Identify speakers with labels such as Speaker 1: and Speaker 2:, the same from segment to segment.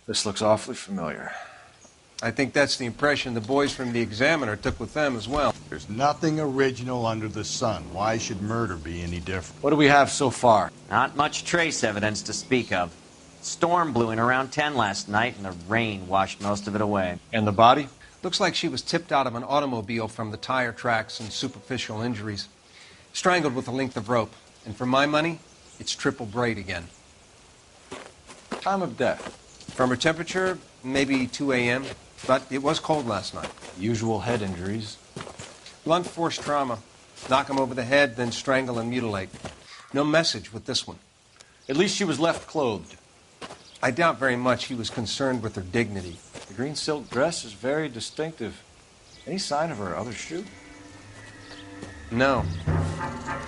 Speaker 1: This looks awfully familiar.
Speaker 2: I think that's the impression the boys from the Examiner took with them as well.
Speaker 3: There's nothing original under the sun. Why should murder be any different?
Speaker 1: What do we have so far?
Speaker 4: Not much trace evidence to speak of. Storm blew in around 10 last night, and the rain washed most of it away.
Speaker 1: And the body?
Speaker 2: Looks like she was tipped out of an automobile from the tire tracks and superficial injuries. Strangled with a length of rope. And for my money, it's triple braid again.
Speaker 1: Time of death?
Speaker 2: From her temperature, maybe 2 a.m., but it was cold last night.
Speaker 1: Usual head injuries.
Speaker 2: Blunt force trauma. Knock him over the head, then strangle and mutilate. No message with this one.
Speaker 1: At least she was left clothed.
Speaker 2: I doubt very much he was concerned with her dignity.
Speaker 1: The green silk dress is very distinctive. Any sign of her other shoe?
Speaker 2: No.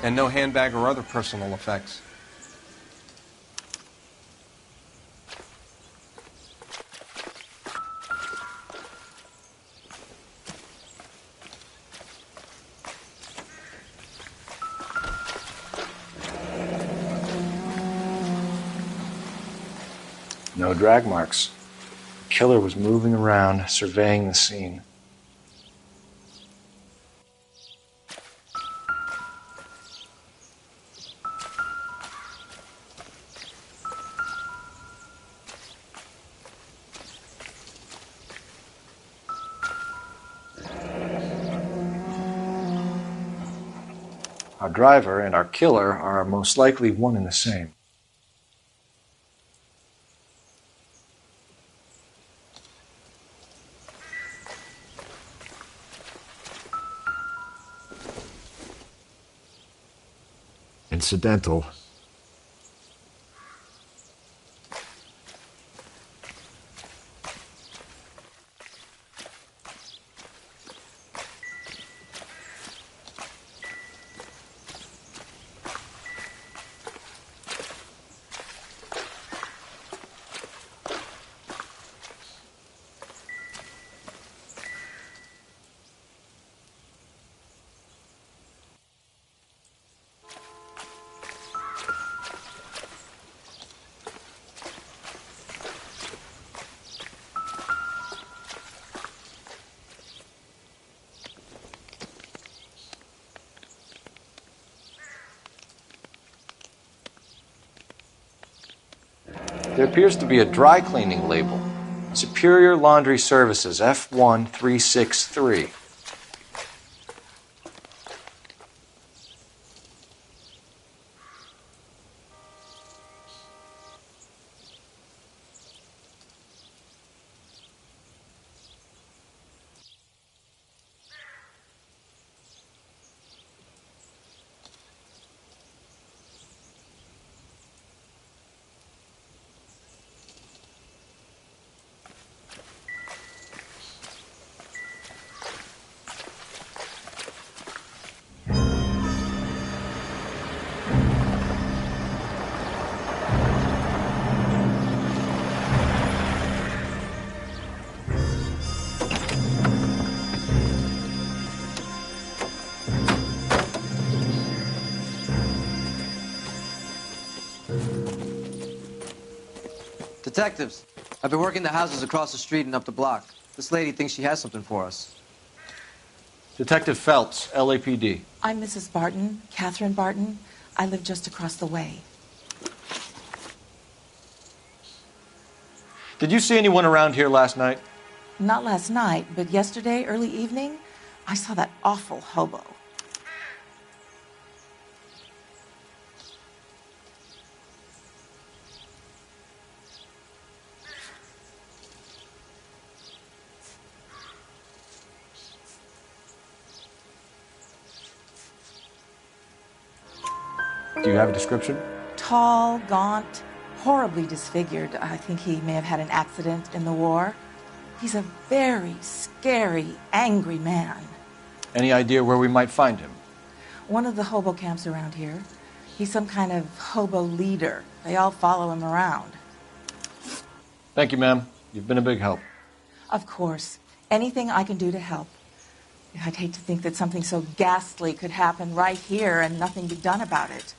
Speaker 2: And no handbag or other personal effects.
Speaker 1: No drag marks. The killer was moving around, surveying the scene. Our driver and our killer are most likely one and the same. Incidental. There appears to be a dry cleaning label. Superior Laundry Services, F1363.
Speaker 5: Detectives, I've been working the houses across the street and up the block. This lady thinks she has something for us.
Speaker 1: Detective Phelps, LAPD.
Speaker 6: I'm Mrs. Barton, Catherine Barton. I live just across the way.
Speaker 1: Did you see anyone around here last night?
Speaker 6: Not last night, but yesterday, early evening, I saw that awful hobo.
Speaker 1: Do you have a description?
Speaker 6: Tall, gaunt, horribly disfigured. I think he may have had an accident in the war. He's a very scary, angry man.
Speaker 1: Any idea where we might find him?
Speaker 6: One of the hobo camps around here. He's some kind of hobo leader. They all follow him around.
Speaker 1: Thank you, ma'am. You've been a big help.
Speaker 6: Of course. Anything I can do to help. I'd hate to think that something so ghastly could happen right here and nothing be done about it.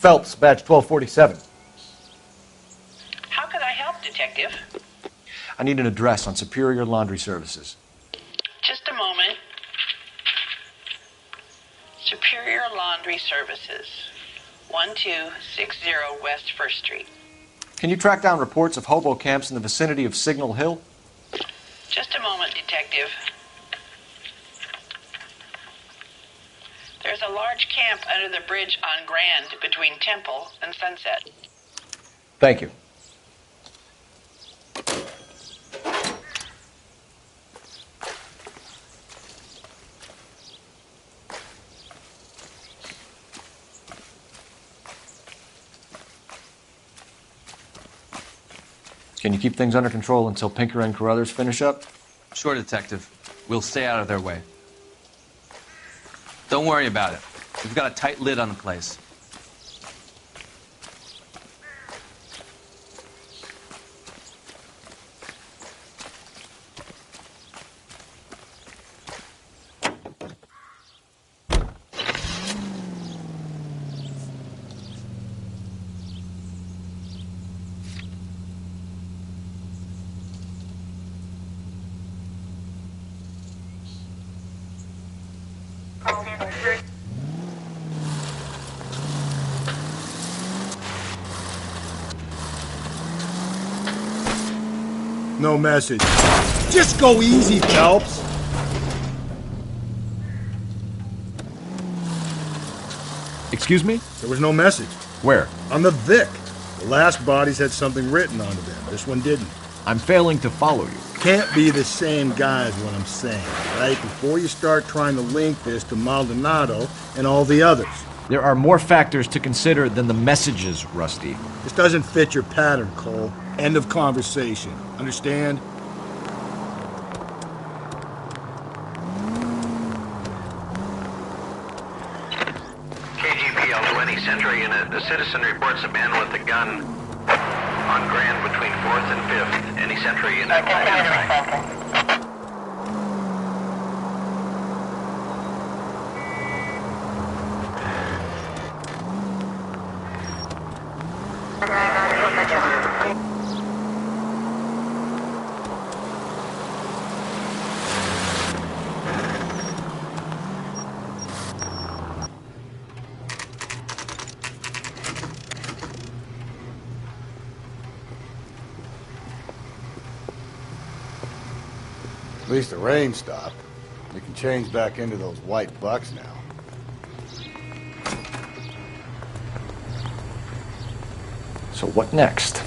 Speaker 7: Phelps, badge 1247.
Speaker 8: How can I help, Detective?
Speaker 1: I need an address on Superior Laundry Services.
Speaker 8: Just a moment. Superior Laundry Services, 1260 West 1st Street.
Speaker 1: Can you track down reports of hobo camps in the vicinity of Signal Hill?
Speaker 8: Just a moment, Detective. There's a large camp under the bridge on Grand between Temple and Sunset.
Speaker 1: Thank you. Can you keep things under control until Pinker and Carruthers finish up?
Speaker 9: Sure, Detective. We'll stay out of their way. Don't worry about it. We've got a tight lid on the place.
Speaker 3: No message. Just go easy, Phelps.
Speaker 7: Excuse me?
Speaker 3: There was no message.
Speaker 7: Where?
Speaker 3: On the Vic. The last bodies had something written onto them. This one didn't.
Speaker 7: I'm failing to follow you.
Speaker 3: Can't be the same guy is what I'm saying, right? Before you start trying to link this to Maldonado and all the others.
Speaker 7: There are more factors to consider than the messages, Rusty.
Speaker 3: This doesn't fit your pattern, Cole. End of conversation. Understand?
Speaker 10: KGPL 20 Century Unit. The citizen reports a man with a gun on Grand between 4th and 5th. Any Century Unit? Identify.
Speaker 3: At least the rain stopped. We can change back into those white bucks now.
Speaker 1: So what next?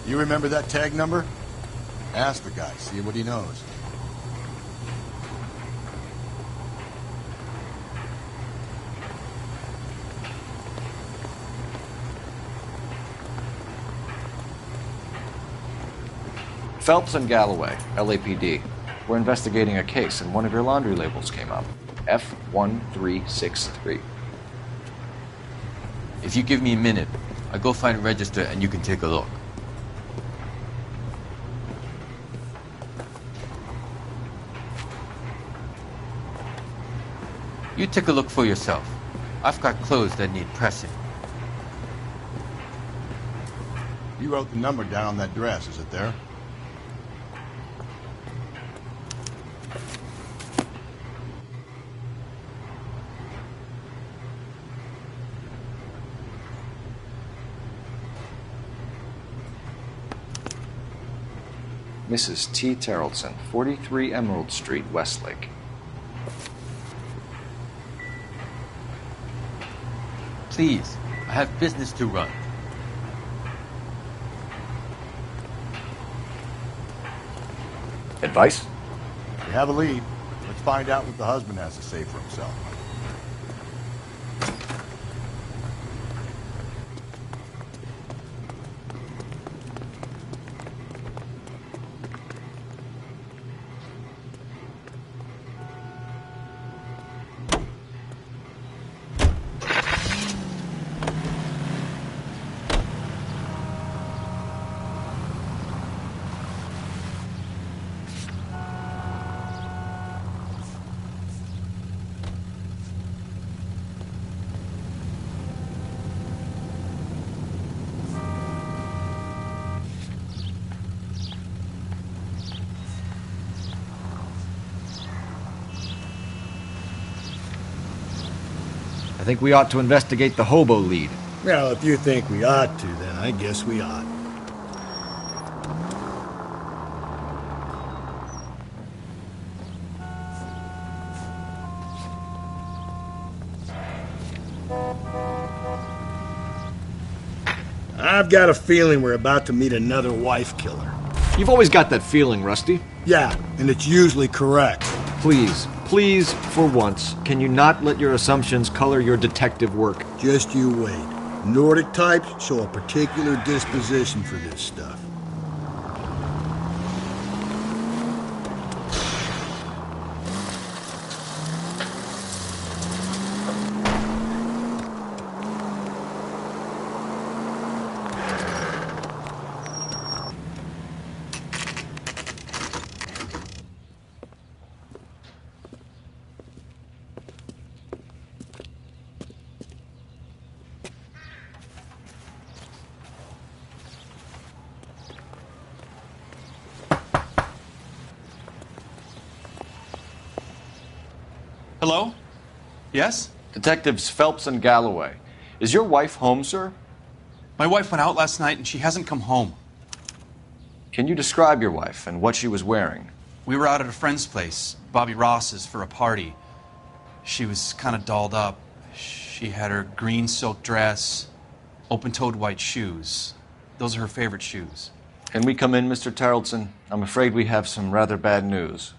Speaker 3: You remember that tag number? Ask the guy, see what he knows.
Speaker 1: Phelps and Galloway, LAPD. We're investigating a case and one of your laundry labels came up. F1363.
Speaker 9: If you give me a minute, I'll go find a register and you can take a look. You take a look for yourself. I've got clothes that need pressing.
Speaker 3: You wrote the number down on that dress, is it there?
Speaker 1: Mrs. T. Terrellson, 43 Emerald Street, Westlake.
Speaker 9: Please, I have business to run.
Speaker 1: Advice?
Speaker 3: We have a lead. Let's find out what the husband has to say for himself.
Speaker 7: I think we ought to investigate the hobo lead.
Speaker 3: Well, if you think we ought to, then I guess we ought. I've got a feeling we're about to meet another wife killer.
Speaker 7: You've always got that feeling, Rusty.
Speaker 3: Yeah, and it's usually correct.
Speaker 7: Please, please, for once, can you not let your assumptions color your detective work?
Speaker 3: Just you wait. Nordic types show a particular disposition for this stuff.
Speaker 11: Hello? Yes?
Speaker 1: Detectives Phelps and Galloway. Is your wife home, sir?
Speaker 11: My wife went out last night and she hasn't come home.
Speaker 1: Can you describe your wife and what she was wearing?
Speaker 11: We were out at a friend's place, Bobby Ross's, for a party. She was kind of dolled up. She had her green silk dress, open-toed white shoes. Those are her favorite shoes.
Speaker 1: Can we come in, Mr. Tarleton? I'm afraid we have some rather bad news.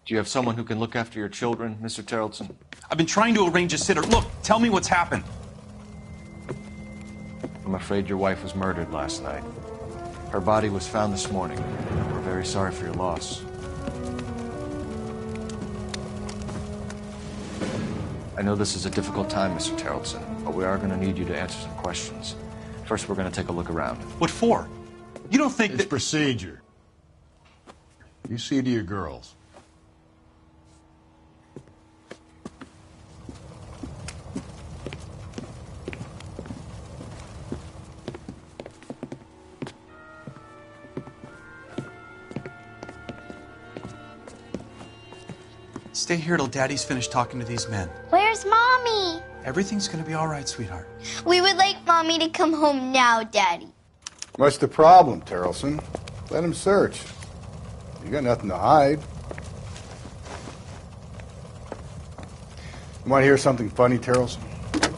Speaker 1: Do you have someone who can look after your children, Mr. Tarleton?
Speaker 11: I've been trying to arrange a sitter. Look, tell me what's happened.
Speaker 1: I'm afraid your wife was murdered last night. Her body was found this morning. We're very sorry for your loss. I know this is a difficult time, Mr. Tarleton, but we are going to need you to answer some questions. First, we're going to take a look around.
Speaker 11: What for? You don't think
Speaker 3: It's
Speaker 11: that...
Speaker 3: procedure. You see to your girls.
Speaker 11: Stay here till Daddy's finished talking to these men.
Speaker 12: Where's Mommy?
Speaker 11: Everything's gonna be all right, sweetheart.
Speaker 12: We would like Mommy to come home now, Daddy.
Speaker 13: What's the problem, Tarleton? Let him search. You got nothing to hide. You want to hear something funny, Tarleton?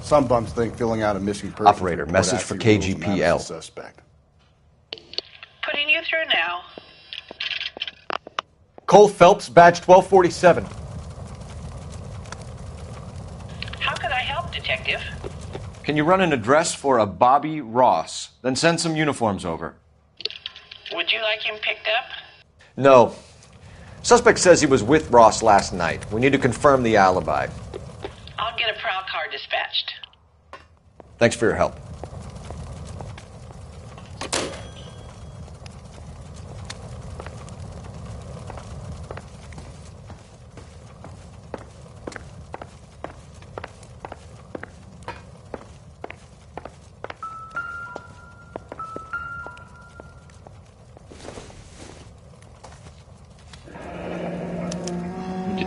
Speaker 13: Some bums think filling out a missing person
Speaker 1: Operator,
Speaker 13: report
Speaker 1: message for
Speaker 13: actually rules them out as
Speaker 1: KGPL.
Speaker 13: a suspect.
Speaker 8: Putting you through now.
Speaker 1: Cole Phelps, badge 1247.
Speaker 8: How can I help, Detective?
Speaker 1: Can you run an address for a Bobby Ross? Then send some uniforms over.
Speaker 8: Would you like him picked up?
Speaker 1: No. Suspect says he was with Ross last night. We need to confirm the alibi.
Speaker 8: I'll get a prowl car dispatched.
Speaker 1: Thanks for your help.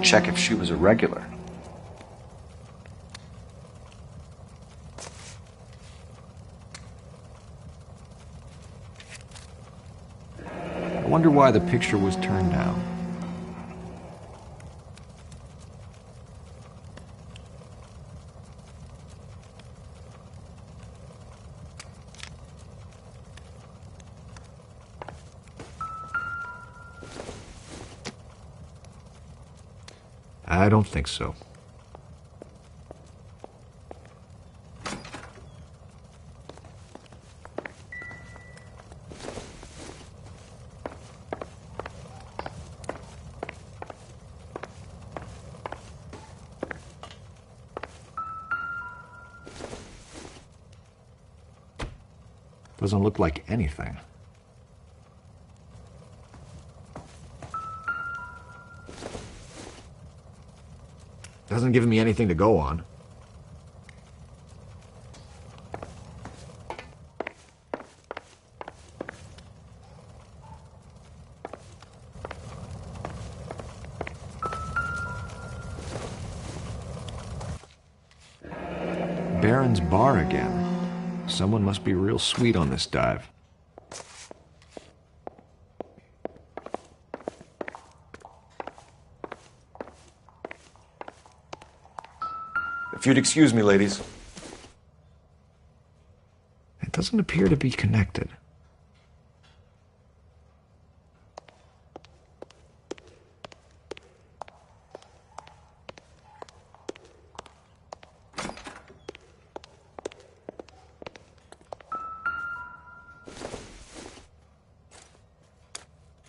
Speaker 1: Check if she was a regular. I wonder why the picture was turned down. I don't think so. Doesn't look like anything. Doesn't give me anything to go on.
Speaker 7: Baron's bar again. Someone must be real sweet on this dive.
Speaker 1: If you'd excuse me, ladies.
Speaker 7: It doesn't appear to be connected.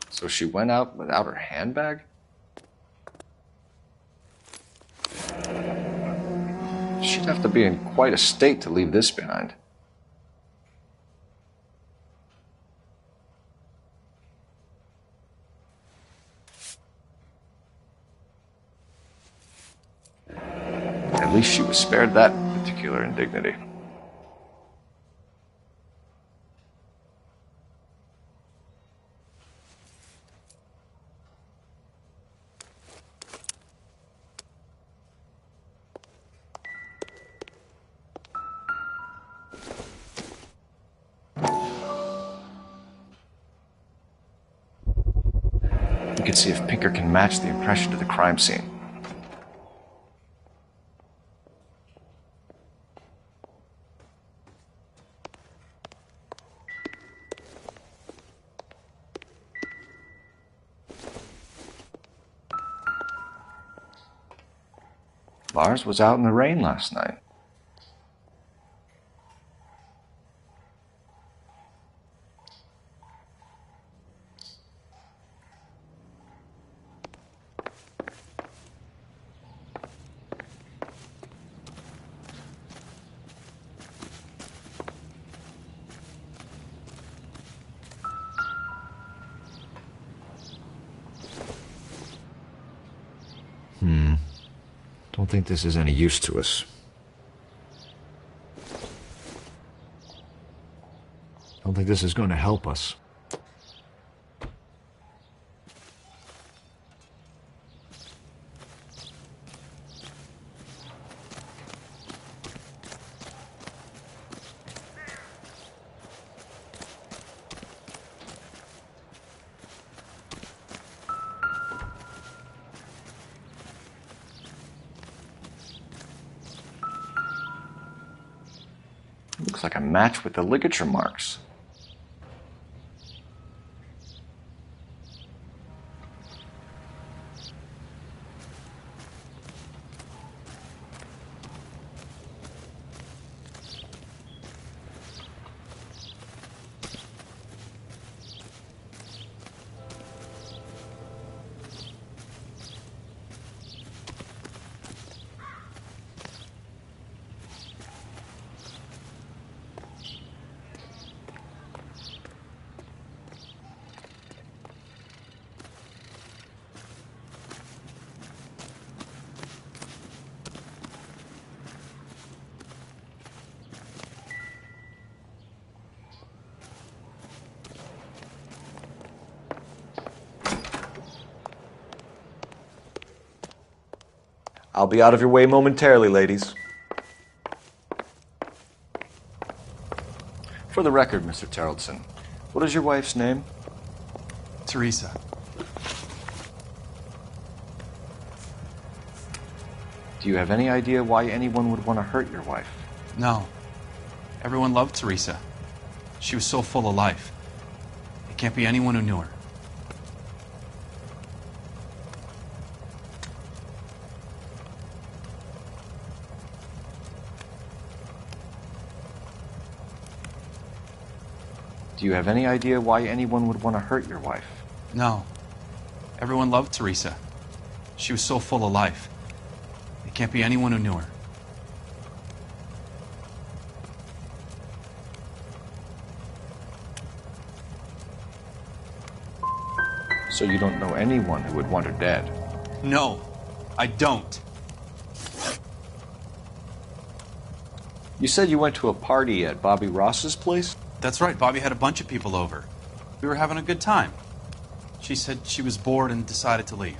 Speaker 1: So she went out without her handbag? She'd have to be in quite a state to leave this behind. At least she was spared that particular indignity. You can see if Pinker can match the impression to the crime scene. Lars was out in the rain last night.
Speaker 7: Don't think this is any use to us. Don't think this is going to help us.
Speaker 1: Looks like a match with the ligature marks. I'll be out of your way momentarily, ladies. For the record, Mr. Terrelson, what is your wife's name?
Speaker 11: Teresa.
Speaker 1: Do you have any idea why anyone would want to hurt your wife?
Speaker 11: No. Everyone loved Teresa. She was so full of life. It can't be anyone who knew her.
Speaker 1: Do you have any idea why anyone would want to hurt your wife?
Speaker 11: No. Everyone loved Teresa. She was so full of life. It can't be anyone who knew her.
Speaker 1: So you don't know anyone who would want her dead?
Speaker 11: No, I don't.
Speaker 1: You said you went to a party at Bobby Ross's place?
Speaker 11: That's right. Bobby had a bunch of people over. We were having a good time. She said she was bored and decided to leave.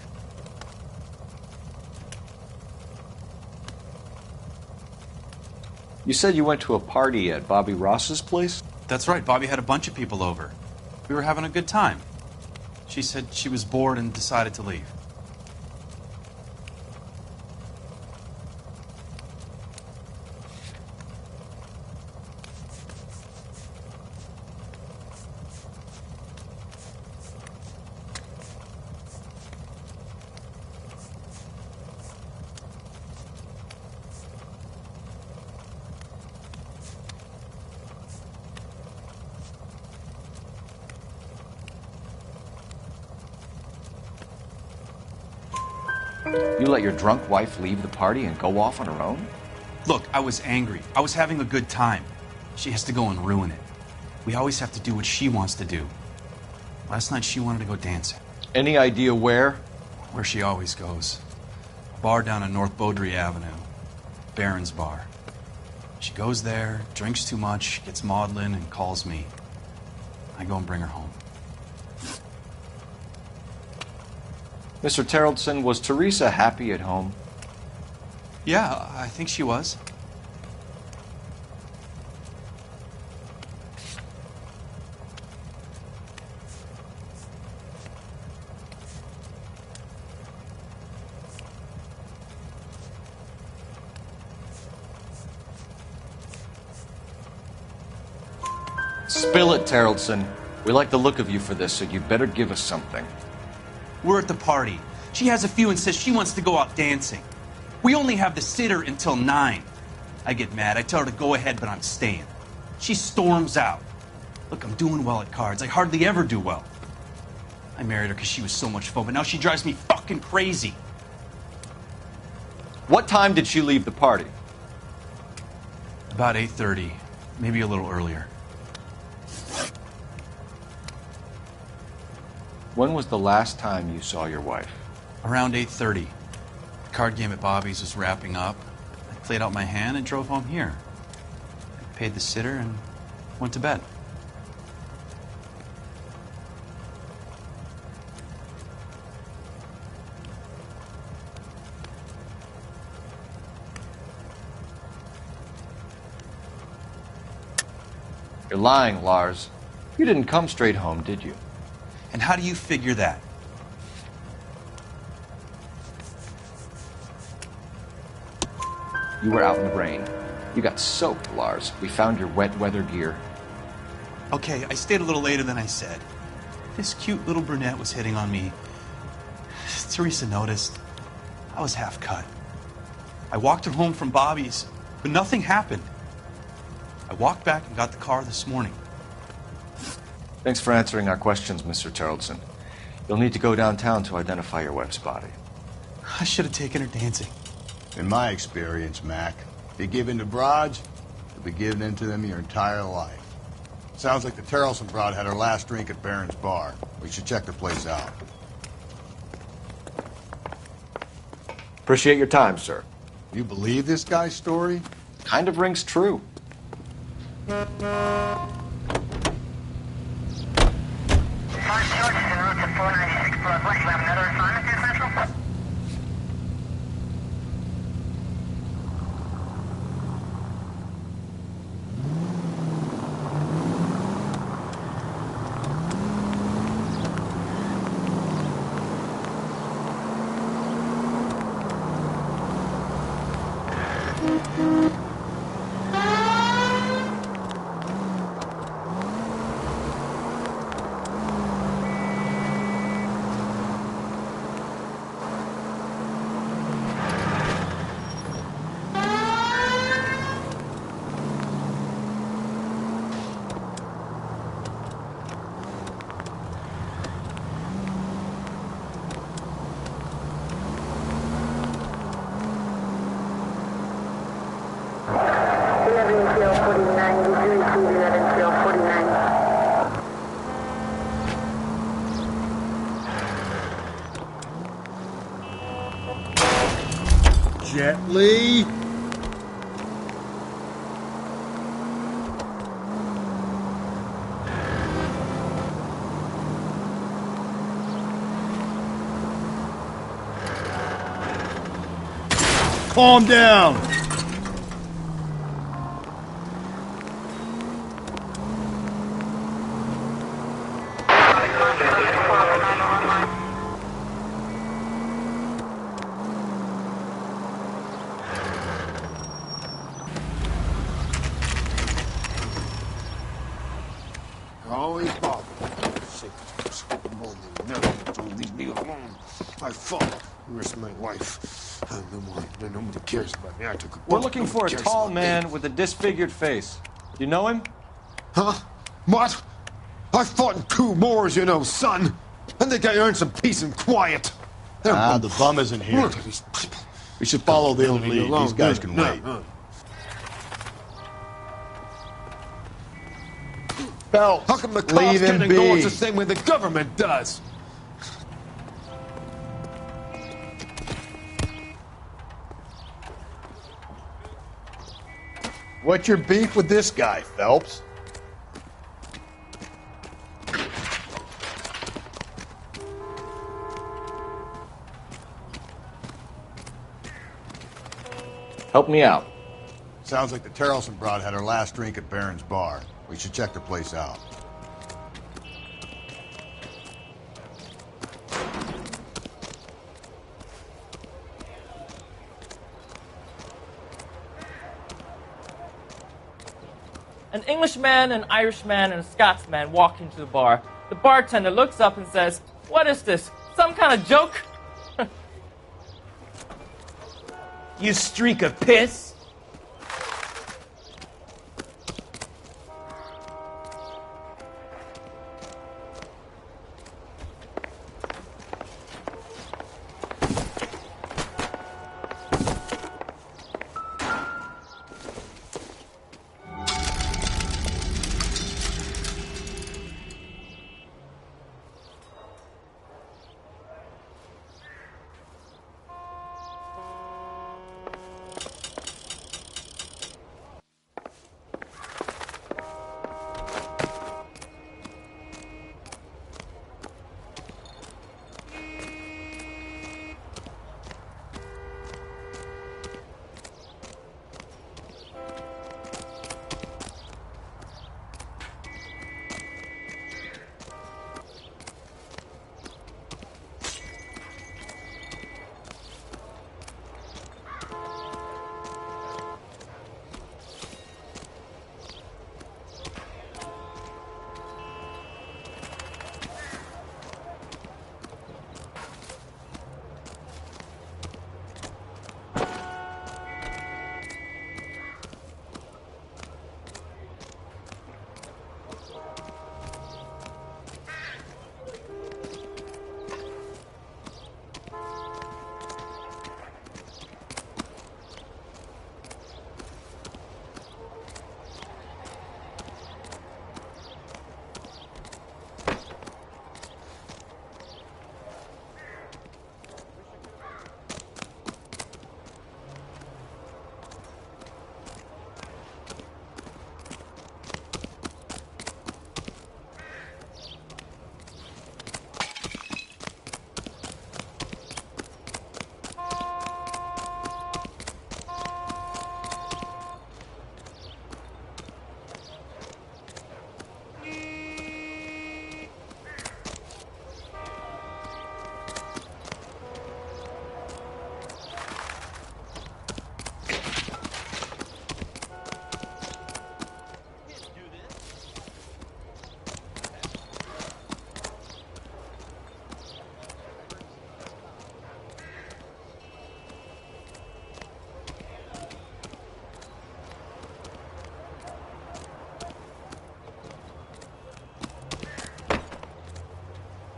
Speaker 1: You said you went to a party at Bobby Ross's place?
Speaker 11: That's right. Bobby had a bunch of people over. We were having a good time. She said she was bored and decided to leave.
Speaker 1: You let your drunk wife leave the party and go off on her own?
Speaker 11: Look, I was angry. I was having a good time. She has to go and ruin it. We always have to do what she wants to do. Last night she wanted to go dancing.
Speaker 1: Any idea where?
Speaker 11: Where she always goes. A bar down on North Beaudry Avenue. Barron's Bar. She goes there, drinks too much, gets maudlin, and calls me. I go and bring her home.
Speaker 1: Mr. Terrellson, was Teresa happy at home?
Speaker 11: Yeah, I think she was.
Speaker 1: Spill it, Terrellson. We like the look of you for this, so you'd better give us something.
Speaker 11: We're at the party. She has a few and says she wants to go out dancing. We only have the sitter until 9. I get mad. I tell her to go ahead, but I'm staying. She storms out. Look, I'm doing well at cards. I hardly ever do well. I married her because she was so much fun, but now she drives me fucking crazy.
Speaker 1: What time did she leave the party?
Speaker 11: About 8:30, maybe a little earlier.
Speaker 1: When was the last time you saw your wife?
Speaker 11: Around 8:30. The card game at Bobby's was wrapping up. I played out my hand and drove home here. I paid the sitter and went to bed.
Speaker 1: You're lying, Lars. You didn't come straight home, did you?
Speaker 11: And how do you figure that?
Speaker 1: You were out in the rain. You got soaked, Lars. We found your wet weather gear.
Speaker 11: Okay, I stayed a little later than I said. This cute little brunette was hitting on me. Teresa noticed. I was half cut. I walked her home from Bobby's, but nothing happened. I walked back and got the car this morning.
Speaker 1: Thanks for answering our questions, Mr. Terrellson. You'll need to go downtown to identify your wife's body.
Speaker 11: I should have taken her dancing.
Speaker 13: In my experience, Mac, if you give in to broads, you'll be giving in to them your entire life. Sounds like the Terrellson broad had her last drink at Barron's Bar. We should check the place out.
Speaker 1: Appreciate your time, sir.
Speaker 13: You believe this guy's story?
Speaker 1: Kind of rings true.
Speaker 3: Gently. Calm down.
Speaker 14: wife. Nobody cares about me. I took a
Speaker 1: We're
Speaker 14: bullet.
Speaker 1: looking
Speaker 14: Nobody
Speaker 1: for a
Speaker 14: cares
Speaker 1: tall
Speaker 14: about me.
Speaker 1: man with a disfigured face. You know him?
Speaker 14: Huh? What? I fought in 2 wars, you know, son. I think I earned some peace and quiet.
Speaker 13: The bum isn't here. We should follow the lead. These guys can wait. Phelps,
Speaker 14: how come the cops
Speaker 13: leave him
Speaker 14: can't ignore us
Speaker 13: be.
Speaker 14: the same way the government does?
Speaker 13: What's your beef with this guy, Phelps?
Speaker 1: Help me out.
Speaker 13: Sounds like the Terrelson broad had her last drink at Barron's bar. We should check the place out.
Speaker 15: An Englishman, an Irishman, and a Scotsman walk into the bar. The bartender looks up and says, "What is this? Some kind of joke?"
Speaker 16: You streak of piss.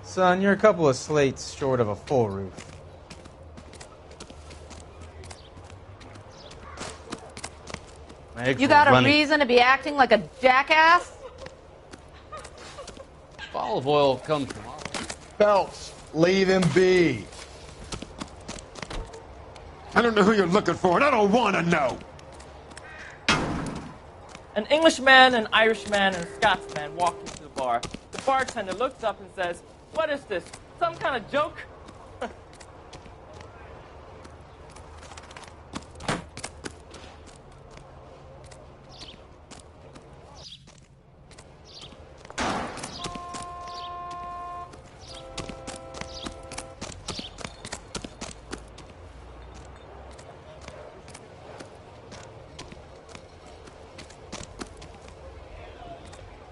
Speaker 16: Son, you're a couple of slates short of a full roof.
Speaker 17: You got a reason to be acting like a jackass?
Speaker 9: Olive oil comes from
Speaker 13: Phelps, leave him be.
Speaker 14: I don't know who you're looking for, and I don't want to know.
Speaker 15: An Englishman, an Irishman, and a Scotsman walk into the bar. The bartender looks up and says, "What is this? Some kind of joke?"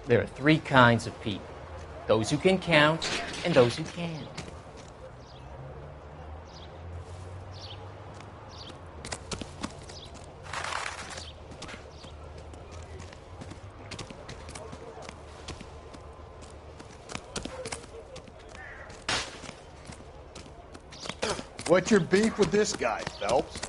Speaker 16: There are 3 kinds of people. Those who can count and those who can't.
Speaker 13: What's your beef with this guy, Phelps?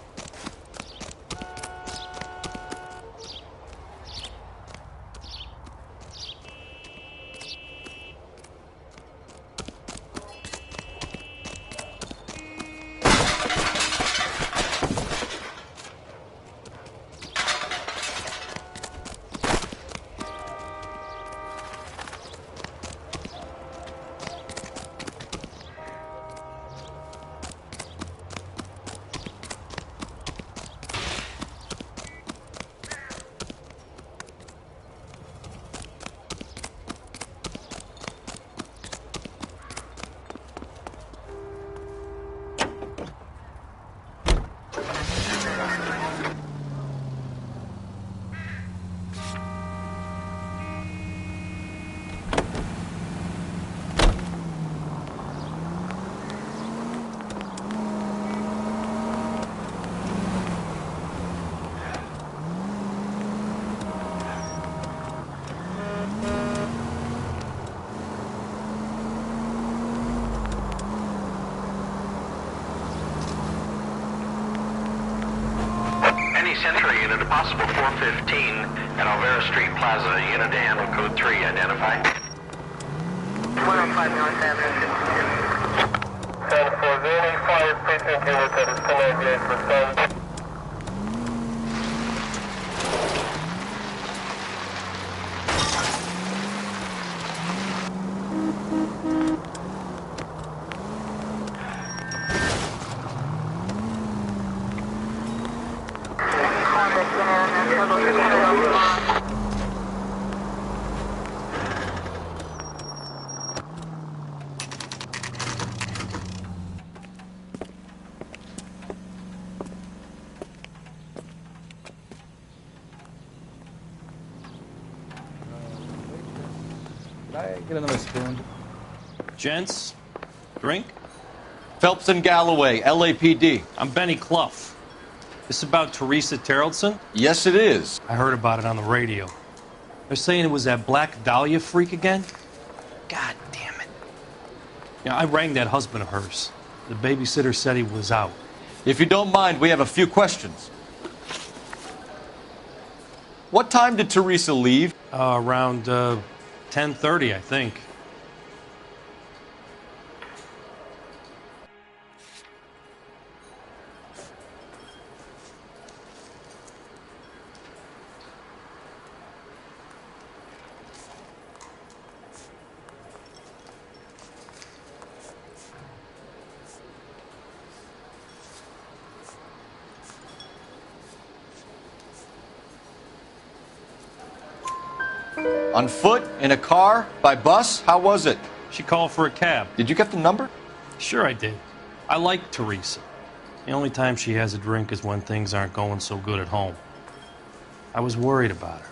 Speaker 10: Century unit, a possible 415 at Alvera Street Plaza. Unit to handle code 3, identify.
Speaker 18: 105 North Avenue, 52. And for the only fire precinct unit that is 1098 for Sun.
Speaker 11: Get another spoon. Gents, drink?
Speaker 1: Phelps and Galloway, LAPD.
Speaker 11: I'm Benny Clough. This about Teresa Terrellson?
Speaker 1: Yes, it is.
Speaker 11: I heard about it on the radio. They're saying it was that Black Dahlia freak again? God damn it. Yeah, I rang that husband of hers. The babysitter said he was out.
Speaker 1: If you don't mind, we have a few questions. What time did Teresa leave?
Speaker 11: Around 10:30, I think.
Speaker 1: On foot? In a car? By bus? How was it?
Speaker 11: She called for a cab.
Speaker 1: Did you get the number?
Speaker 11: Sure I did. I like Teresa. The only time she has a drink is when things aren't going so good at home. I was worried about her.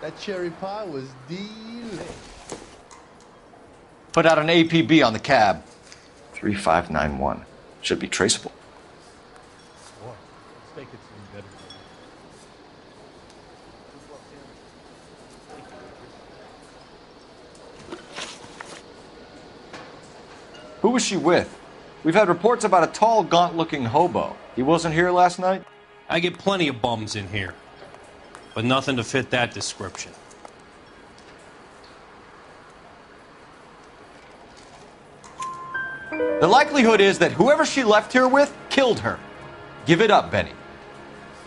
Speaker 19: That cherry pie was delicious.
Speaker 1: Put out an APB on the cab. 3591. Should be traceable.
Speaker 19: Boy, let's make it seem better.
Speaker 1: Who was she with? We've had reports about a tall, gaunt-looking hobo. He wasn't here last night?
Speaker 11: I get plenty of bums in here, but nothing to fit that description.
Speaker 1: The likelihood is that whoever she left here with killed her. Give it up, Benny.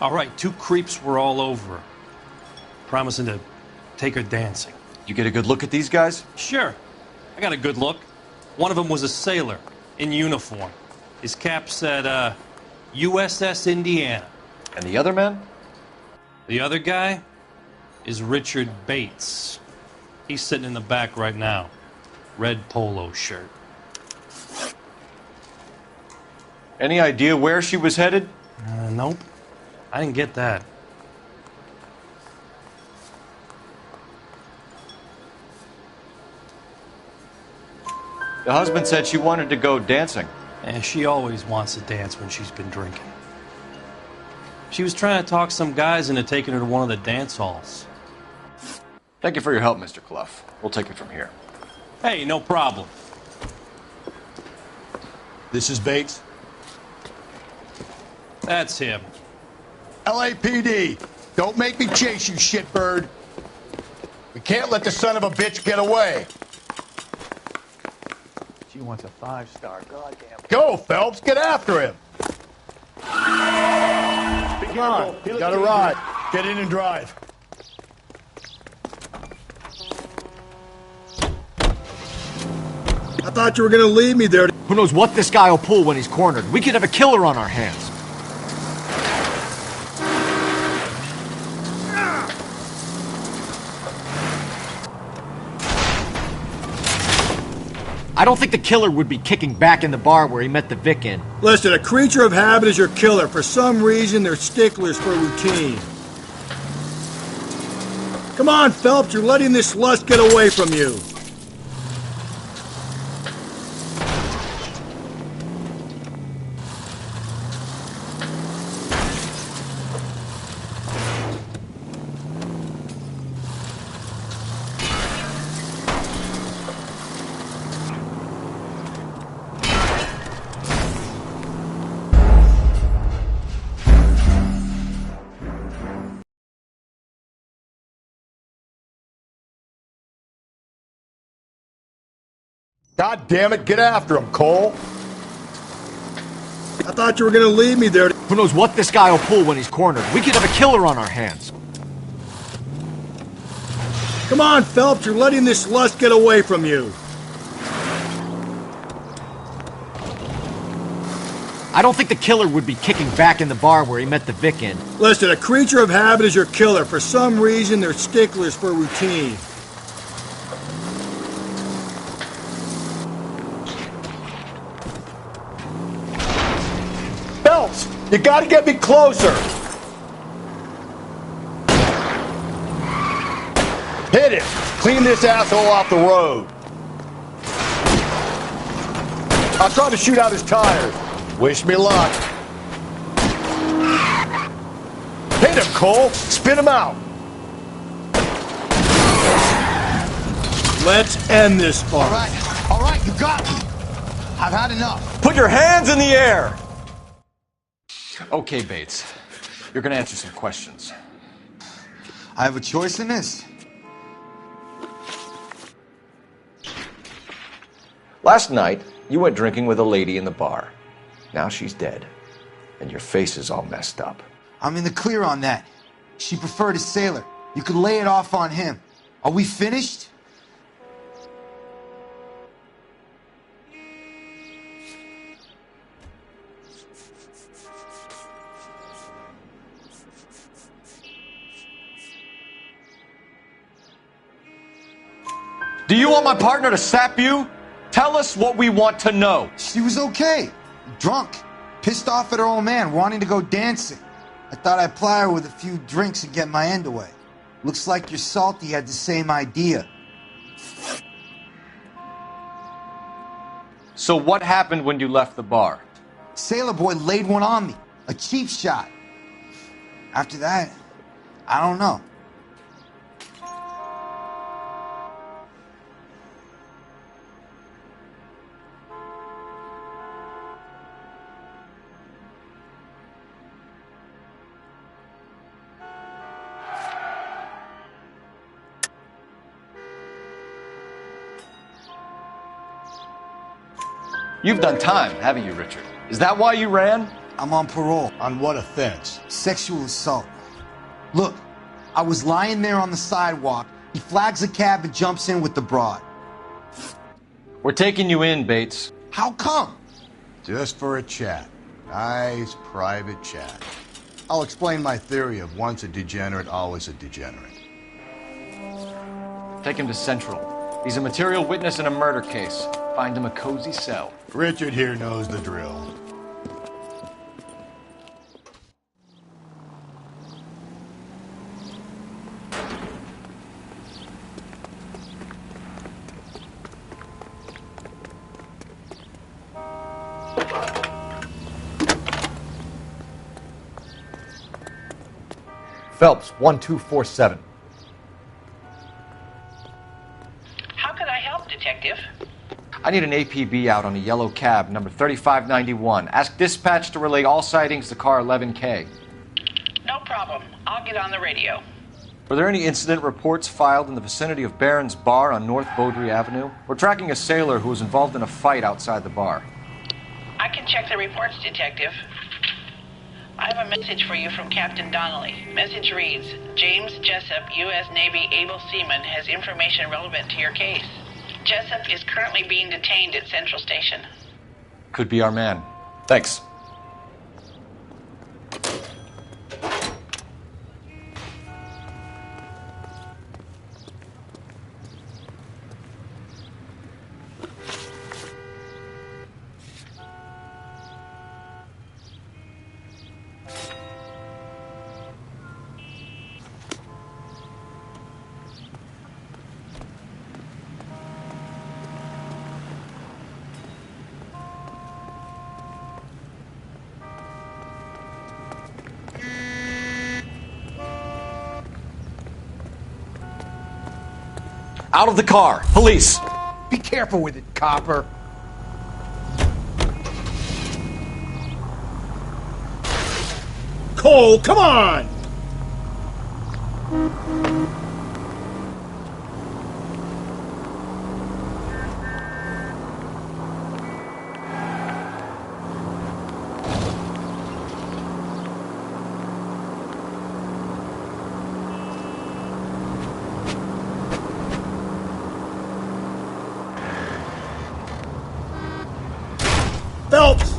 Speaker 11: All right, 2 creeps were all over her, promising to take her dancing.
Speaker 1: You get a good look at these guys?
Speaker 11: Sure. I got a good look. One of them was a sailor in uniform. His cap said, USS Indiana.
Speaker 1: And the other man?
Speaker 11: The other guy is Richard Bates. He's sitting in the back right now. Red polo shirt.
Speaker 1: Any idea where she was headed?
Speaker 11: Nope. I didn't get that.
Speaker 1: The husband said she wanted to go dancing.
Speaker 11: And she always wants to dance when she's been drinking. She was trying to talk some guys into taking her to one of the dance halls.
Speaker 1: Thank you for your help, Mr. Clough. We'll take it from here.
Speaker 11: Hey, no problem.
Speaker 13: This is Bates.
Speaker 11: That's him.
Speaker 13: LAPD, don't make me chase you, shitbird. We can't let the son of a bitch get away.
Speaker 19: She wants a 5-star, goddamn.
Speaker 13: Go, Phelps, get after him. Come on, you got a ride. Get in and drive.
Speaker 3: I thought you were gonna leave me there.
Speaker 7: Who knows what this guy will pull when he's cornered? We could have a killer on our hands. I don't think the killer would be kicking back in the bar where he met the Vic in.
Speaker 3: Listen, a creature of habit is your killer. For some reason, they're sticklers for routine. Come on, Phelps, you're letting this lust get away from you.
Speaker 13: God damn it, get after him, Cole.
Speaker 3: I thought you were gonna leave me there.
Speaker 7: Who knows what this guy will pull when he's cornered? We could have a killer on our hands.
Speaker 3: Come on, Phelps, you're letting this lust get away from you.
Speaker 7: I don't think the killer would be kicking back in the bar where he met the Vic in.
Speaker 3: Listen, a creature of habit is your killer. For some reason, they're sticklers for routine.
Speaker 13: Phelps, you gotta get me closer. Hit it. Clean this asshole off the road. I'll try to shoot out his tires. Wish me luck. Hit him, Cole. Spin him out.
Speaker 3: Let's end this farce.
Speaker 13: All right, you got me. I've had enough.
Speaker 1: Put your hands in the air! Okay, Bates. You're gonna answer some questions.
Speaker 14: I have a choice in this.
Speaker 1: Last night, you went drinking with a lady in the bar. Now she's dead. And your face is all messed up.
Speaker 14: I'm in the clear on that. She preferred a sailor. You could lay it off on him. Are we finished?
Speaker 1: Do you want my partner to sap you? Tell us what we want to know.
Speaker 14: She was okay. Drunk. Pissed off at her old man, wanting to go dancing. I thought I'd ply her with a few drinks and get my end away. Looks like your Salty had the same idea.
Speaker 1: So what happened when you left the bar?
Speaker 14: Sailor Boy laid one on me. A cheap shot. After that, I don't know.
Speaker 1: You've done time, haven't you, Richard? Is that why you ran?
Speaker 14: I'm on parole.
Speaker 13: On what offense?
Speaker 14: Sexual assault. Look, I was lying there on the sidewalk. He flags a cab and jumps in with the broad.
Speaker 1: We're taking you in, Bates.
Speaker 14: How come?
Speaker 13: Just for a chat. Nice private chat. I'll explain my theory of once a degenerate, always a degenerate.
Speaker 1: Take him to Central. He's a material witness in a murder case. Find him a cozy cell.
Speaker 13: Richard here knows the drill.
Speaker 7: Phelps, 1247.
Speaker 8: How can I help, Detective?
Speaker 1: I need an APB out on a yellow cab, number 3591. Ask dispatch to relay all sightings to car 11K.
Speaker 8: No problem. I'll get on the radio.
Speaker 1: Were there any incident reports filed in the vicinity of Barron's Bar on North Beaudry Avenue? We're tracking a sailor who was involved in a fight outside the bar.
Speaker 8: I can check the reports, Detective. I have a message for you from Captain Donnelly. Message reads, James Jessup, U.S. Navy able seaman, has information relevant to your case. Jessup is currently being detained at Central Station.
Speaker 1: Could be our man. Thanks. Out of the car! Police!
Speaker 2: Be careful with it, copper.
Speaker 3: Cole, come on! Phelps!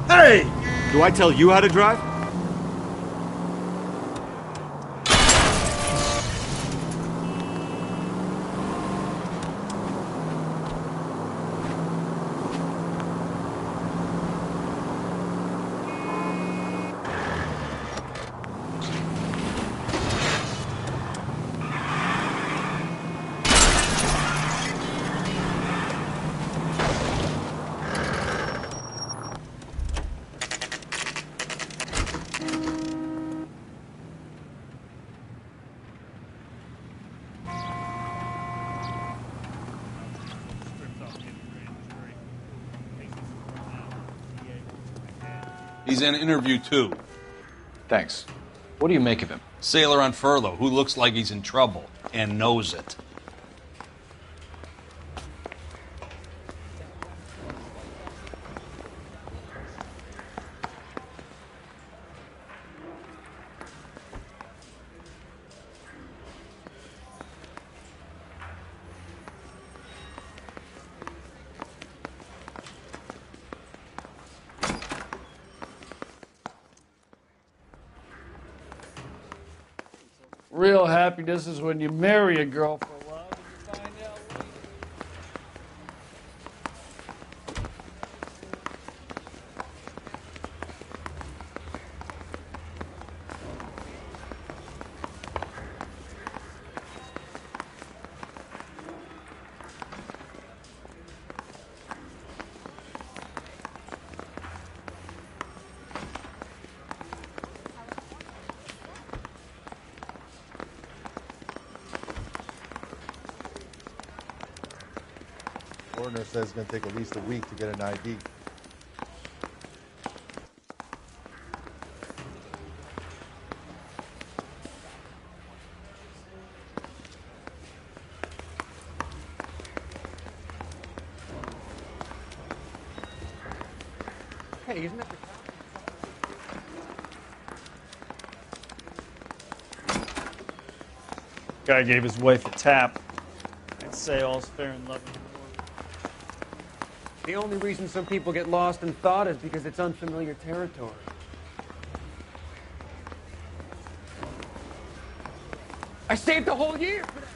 Speaker 3: Hey!
Speaker 7: Do I tell you how to drive?
Speaker 19: He's in interview 2.
Speaker 1: Thanks. What do you make of him?
Speaker 19: Sailor on furlough who looks like he's in trouble and knows it.
Speaker 20: Real happiness is when you marry a girl for love and you find out later.
Speaker 21: Coroner says it's going to take at least a week to get an ID.
Speaker 2: Hey, isn't that the
Speaker 20: Guy gave his wife a tap. I'd say all's fair in love and war.
Speaker 2: The only reason some people get lost in thought is because it's unfamiliar territory. I saved the whole year for that.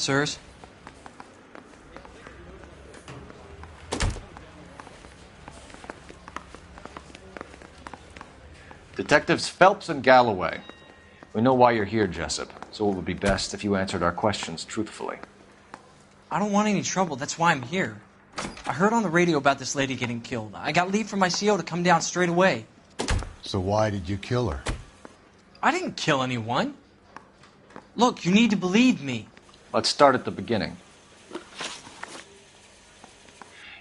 Speaker 5: Sirs?
Speaker 1: Detectives Phelps and Galloway. We know why you're here, Jessup, so it would be best if you answered our questions truthfully.
Speaker 5: I don't want any trouble. That's why I'm here. I heard on the radio about this lady getting killed. I got leave from my CO to come down straight away.
Speaker 13: So why did you kill her?
Speaker 5: I didn't kill anyone. Look, you need to believe me.
Speaker 1: Let's start at the beginning.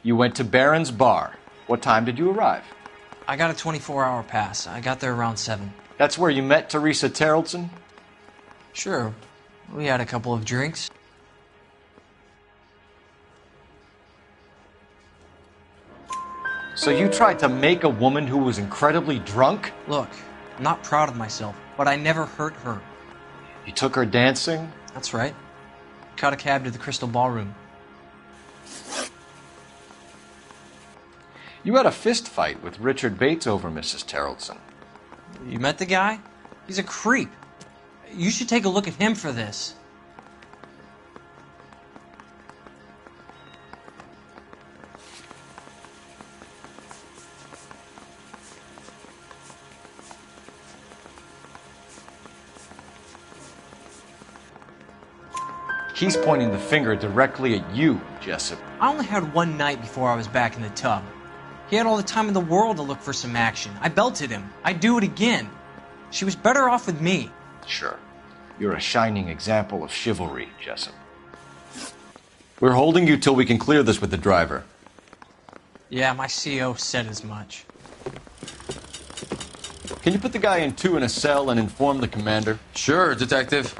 Speaker 1: You went to Barron's Bar. What time did you arrive?
Speaker 5: I got a 24-hour pass. I got there around 7.
Speaker 1: That's where you met Teresa Terrellson?
Speaker 5: Sure. We had a couple of drinks.
Speaker 1: So you tried to make a woman who was incredibly drunk?
Speaker 5: Look, I'm not proud of myself, but I never hurt her.
Speaker 1: You took her dancing?
Speaker 5: That's right. Caught a cab to the Crystal Ballroom.
Speaker 1: You had a fist fight with Richard Bates over Mrs. Terrellson.
Speaker 5: You met the guy? He's a creep. You should take a look at him for this.
Speaker 1: He's pointing the finger directly at you, Jessup.
Speaker 5: I only had one night before I was back in the tub. He had all the time in the world to look for some action. I belted him. I'd do it again. She was better off with me.
Speaker 1: Sure. You're a shining example of chivalry, Jessup. We're holding you till we can clear this with the driver.
Speaker 5: Yeah, my CO said as much.
Speaker 1: Can you put the guy in 2 in a cell and inform the commander?
Speaker 9: Sure, Detective.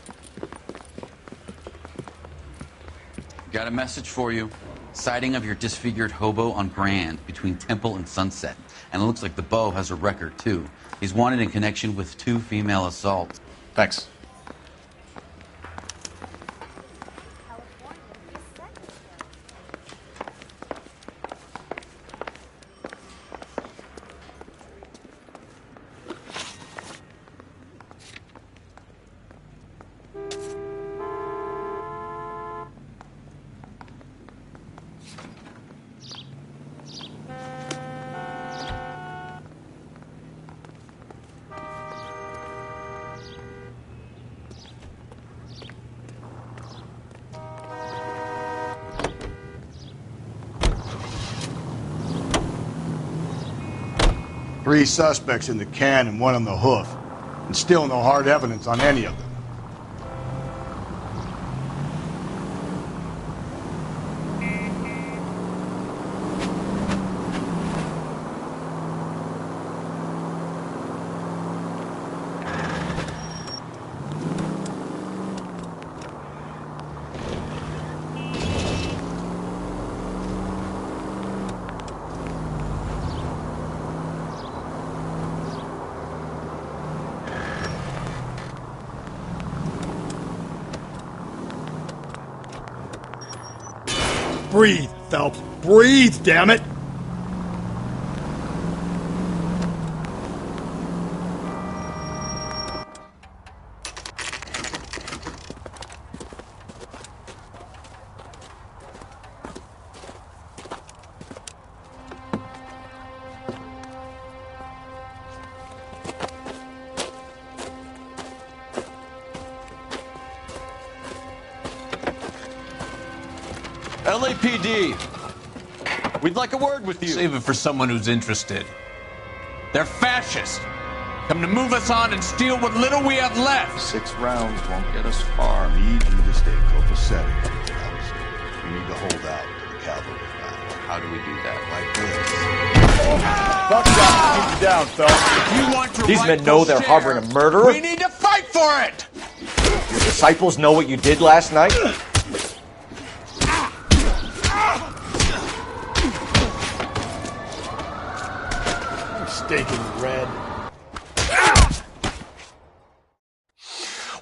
Speaker 9: Got a message for you. Sighting of your disfigured hobo on Grand between Temple and Sunset. And it looks like the beau has a record, too. He's wanted in connection with 2 female assaults.
Speaker 1: Thanks.
Speaker 13: Three suspects in the can and 1 on the hoof. And still no hard evidence on any of them.
Speaker 3: Breathe, Phelps. Breathe, damn it!
Speaker 1: LAPD, we'd like a word with you.
Speaker 11: Save it for someone who's interested. They're fascists. Come to move us on and steal what little we have left.
Speaker 1: 6 rounds won't get us far.
Speaker 13: I need you to stay copacetic, Phelps. You need to hold out to the cavalry round.
Speaker 1: How do we do that?
Speaker 13: Like this. Buck shot, keep you down, Phelps.
Speaker 11: You want your
Speaker 1: These men know they're harboring a murderer?
Speaker 11: We need to fight for it!
Speaker 1: Your disciples know what you did last night?
Speaker 3: Mistaken red.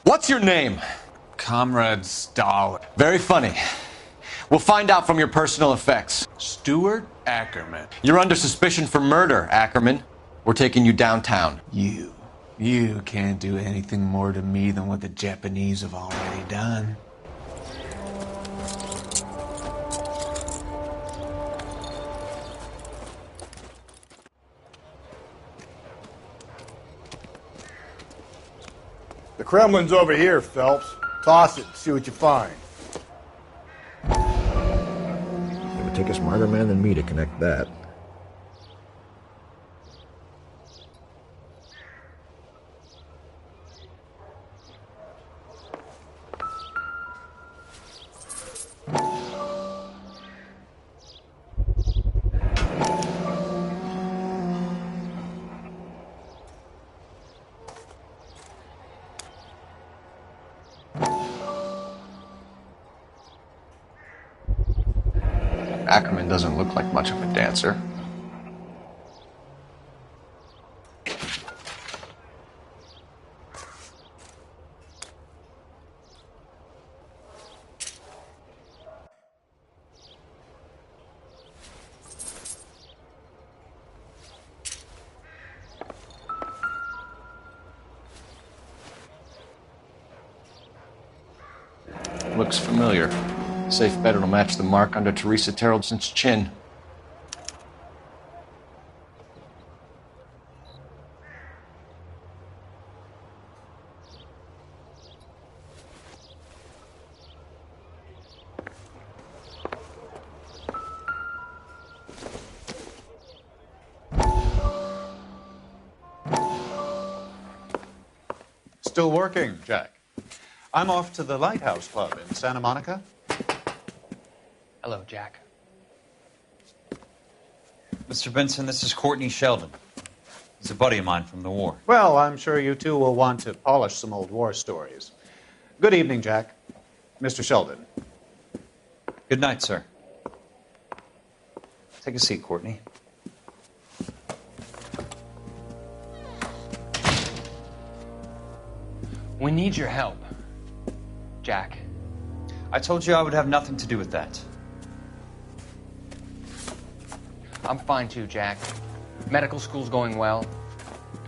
Speaker 1: What's your name?
Speaker 11: Comrade Stalin.
Speaker 1: Very funny. We'll find out from your personal effects.
Speaker 11: Stuart Ackerman.
Speaker 1: You're under suspicion for murder, Ackerman. We're taking you downtown.
Speaker 11: You can't do anything more to me than what the Japanese have already done.
Speaker 13: Kremlin's over here, Phelps. Toss it, see what you find.
Speaker 7: It would take a smarter man than me to connect that.
Speaker 1: Ackerman doesn't look like much of a dancer. Looks familiar. Safe bet it'll match the mark under Teresa Terreldson's chin.
Speaker 4: Still working, Jack. I'm off to the Lighthouse Club in Santa Monica.
Speaker 16: Hello, Jack.
Speaker 9: Mr. Benson, this is Courtney Sheldon. He's a buddy of mine from the war.
Speaker 4: Well, I'm sure you two will want to polish some old war stories. Good evening, Jack. Mr. Sheldon.
Speaker 9: Good night, sir. Take a seat, Courtney.
Speaker 16: We need your help, Jack.
Speaker 9: I told you I would have nothing to do with that.
Speaker 16: I'm fine too, Jack. Medical school's going well.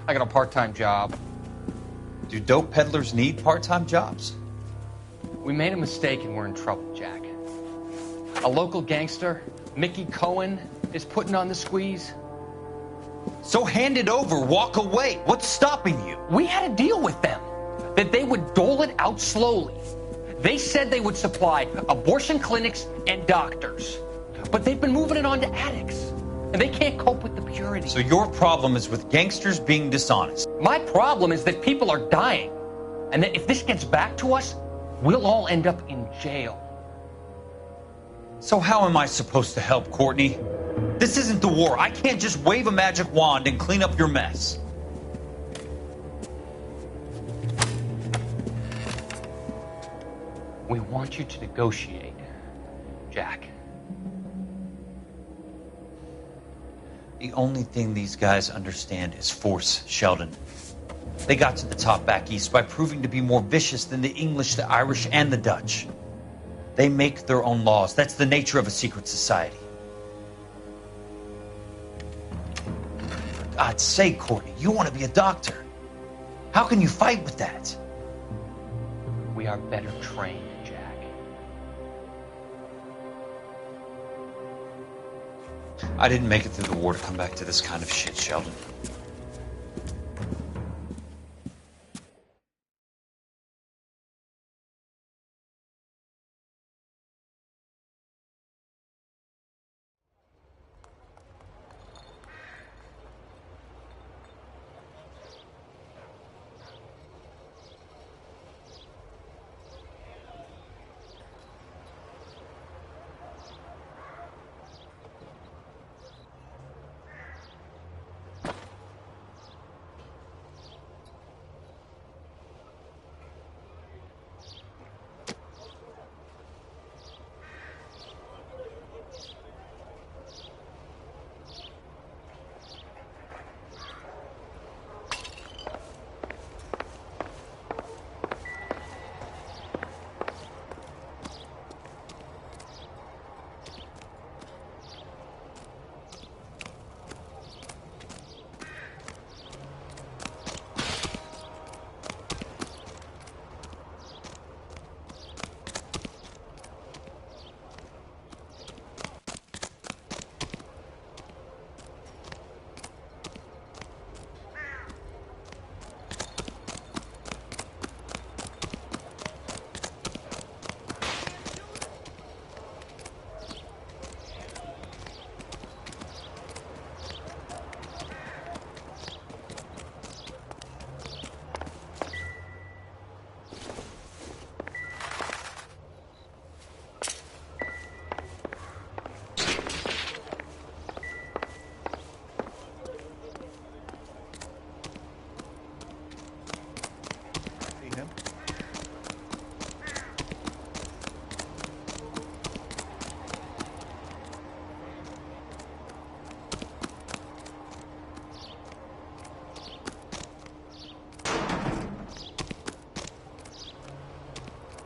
Speaker 16: I got a part-time job.
Speaker 9: Do dope peddlers need part-time jobs?
Speaker 16: We made a mistake and we're in trouble, Jack. A local gangster, Mickey Cohen, is putting on the squeeze.
Speaker 9: So hand it over, walk away. What's stopping you?
Speaker 16: We had a deal with them that they would dole it out slowly. They said they would supply abortion clinics and doctors, but they've been moving it on to addicts, and they can't cope with the purity.
Speaker 9: So your problem is with gangsters being dishonest.
Speaker 16: My problem is that people are dying, and that if this gets back to us, we'll all end up in jail.
Speaker 9: So how am I supposed to help, Courtney? This isn't the war. I can't just wave a magic wand and clean up your mess.
Speaker 16: We want you to negotiate, Jack.
Speaker 9: The only thing these guys understand is force, Sheldon. They got to the top back east by proving to be more vicious than the English, the Irish, and the Dutch. They make their own laws. That's the nature of a secret society. For God's sake, Courtney, you want to be a doctor. How can you fight with that?
Speaker 16: We are better trained, Jack.
Speaker 9: I didn't make it through the war to come back to this kind of shit, Sheldon.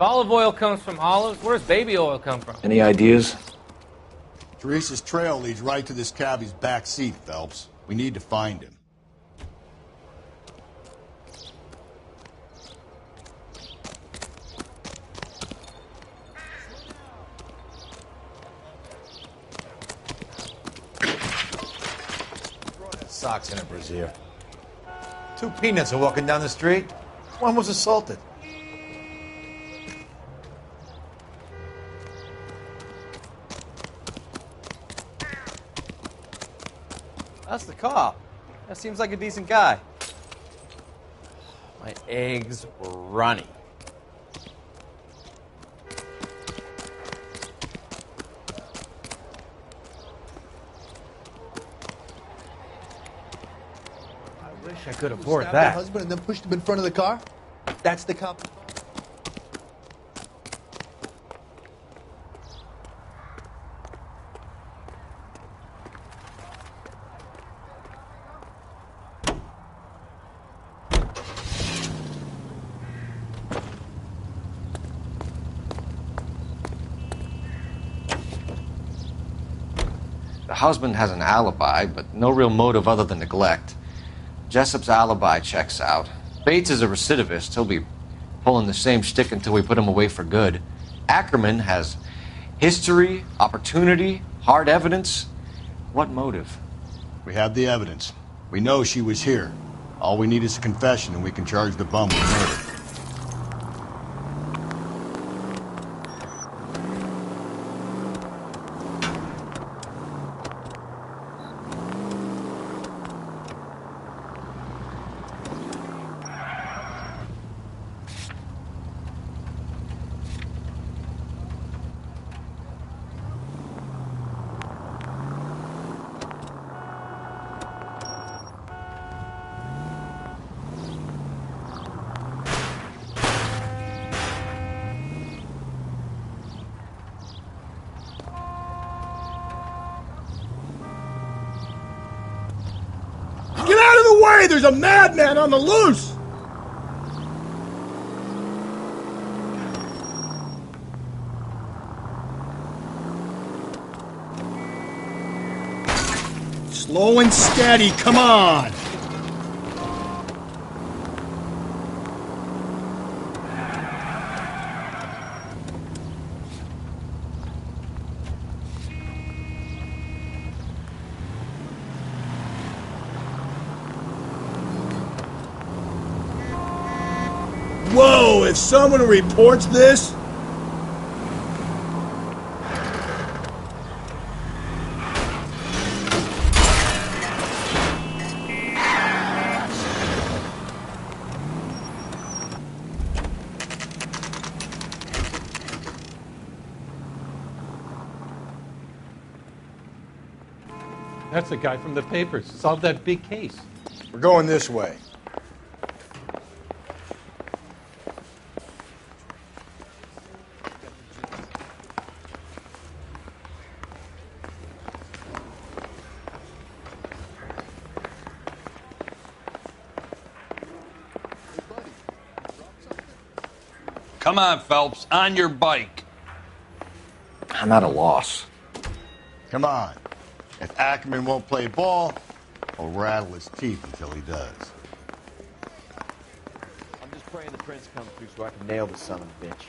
Speaker 15: olive oil comes from olives, where does baby oil come from?
Speaker 1: Any ideas?
Speaker 13: Teresa's trail leads right to this cabbie's back seat, Phelps. We need to find him.
Speaker 6: Socks in a brassiere. 2 peanuts are walking down the street. One was assaulted.
Speaker 22: That's the cop. That seems like a decent guy. My eggs were runny.
Speaker 6: I wish I could afford that.
Speaker 21: Her husband and then pushed him in front of the car? That's the cop.
Speaker 1: The husband has an alibi, but no real motive other than neglect. Jessup's alibi checks out. Bates is a recidivist. He'll be pulling the same shtick until we put him away for good. Ackerman has history, opportunity, hard evidence. What motive?
Speaker 13: We have the evidence. We know she was here. All we need is a confession, and we can charge the bum with murder.
Speaker 3: Get out of the way! There's a madman on the loose! Slow and steady, come on! Whoa, if someone reports this...
Speaker 19: That's the guy from the papers. Solved that big case.
Speaker 13: We're going this way.
Speaker 20: Come on, Phelps, on your bike.
Speaker 1: I'm at a loss.
Speaker 13: Come on. If Ackerman won't play ball, I'll rattle his teeth until he does.
Speaker 7: I'm just praying the prince comes through so I can nail the son of a bitch.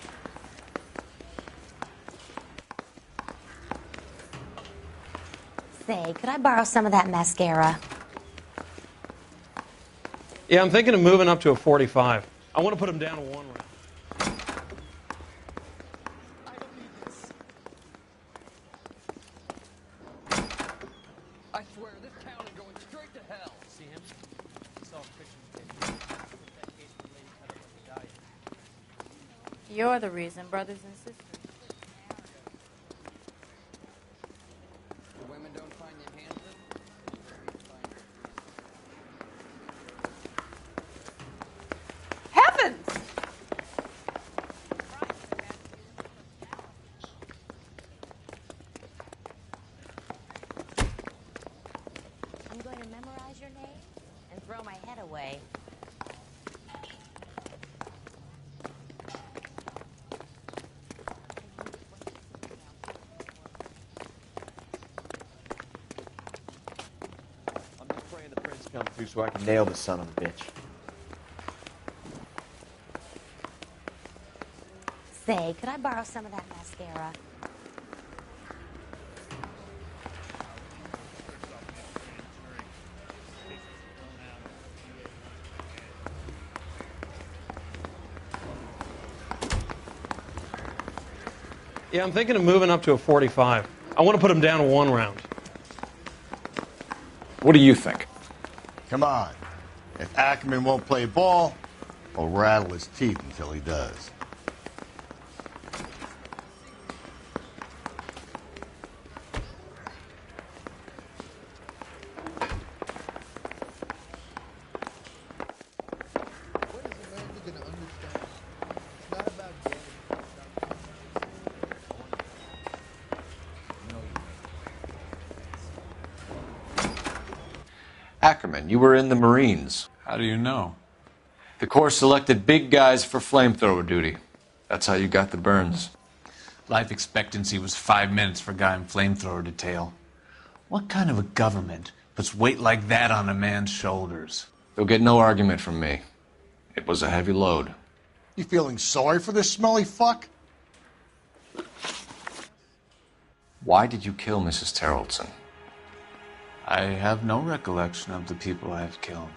Speaker 23: Say, could I borrow some of that mascara?
Speaker 11: Yeah, I'm thinking of moving up to a 45. I want to put him down to 1 round.
Speaker 16: I swear, this town is going straight to hell. See him? Saw a picture of him. That case of the lady cut up like a diet.
Speaker 17: You're the reason, brothers and sisters.
Speaker 16: The women don't find you handsome?
Speaker 17: Heavens!
Speaker 23: I'm going to memorize your name and throw my head away.
Speaker 7: come through so I can nail the son of a bitch.
Speaker 23: Say, could I borrow some of that mascara?
Speaker 10: Yeah, I'm thinking of moving up to a 45. I want to put him down to 1 round.
Speaker 7: What do you think?
Speaker 13: Come on. If Ackerman won't play ball, we'll rattle his teeth until he does.
Speaker 1: Ackerman, you were in the Marines.
Speaker 11: How do you know?
Speaker 1: The Corps selected big guys for flamethrower duty. That's how you got the burns.
Speaker 11: Life expectancy was 5 minutes for a guy in flamethrower detail. What kind of a government puts weight like that on a man's shoulders?
Speaker 1: You'll get no argument from me. It was a heavy load.
Speaker 13: You feeling sorry for this smelly fuck?
Speaker 1: Why did you kill Mrs. Terrelson?
Speaker 11: I have no recollection of the people I have killed.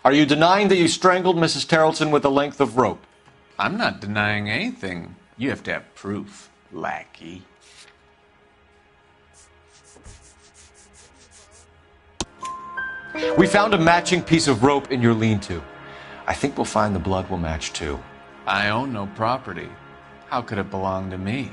Speaker 1: Are you denying that you strangled Mrs. Terrelson with a length of rope?
Speaker 11: I'm not denying anything. You have to have proof, lackey.
Speaker 1: We found a matching piece of rope in your lean-to. I think we'll find the blood will match too.
Speaker 11: I own no property. How could it belong to me?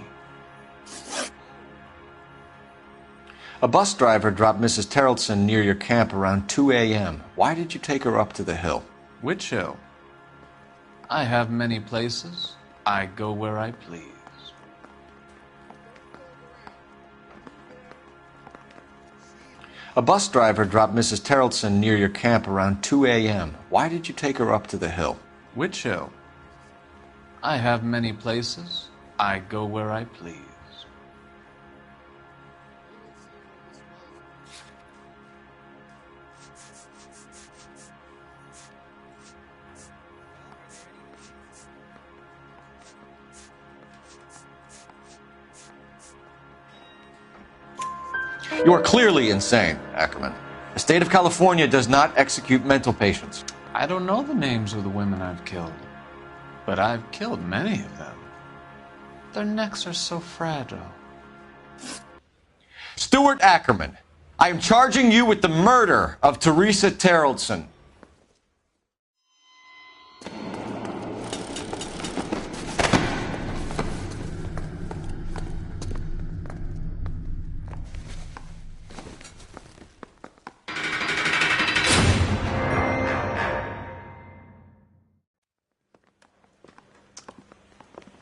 Speaker 1: A bus driver dropped Mrs. Terrelson near your camp around 2 a.m. Why did you take her up to the hill?
Speaker 11: Which hill? I have many places. I go where I please.
Speaker 1: A bus driver dropped Mrs. Terrelson near your camp around 2 a.m. Why did you take her up to the hill?
Speaker 11: Which hill? I have many places. I go where I please.
Speaker 1: You are clearly insane, Ackerman. The state of California does not execute mental patients.
Speaker 11: I don't know the names of the women I've killed, but I've killed many of them. Their necks are so fragile.
Speaker 1: Stuart Ackerman, I am charging you with the murder of Teresa Terrelson.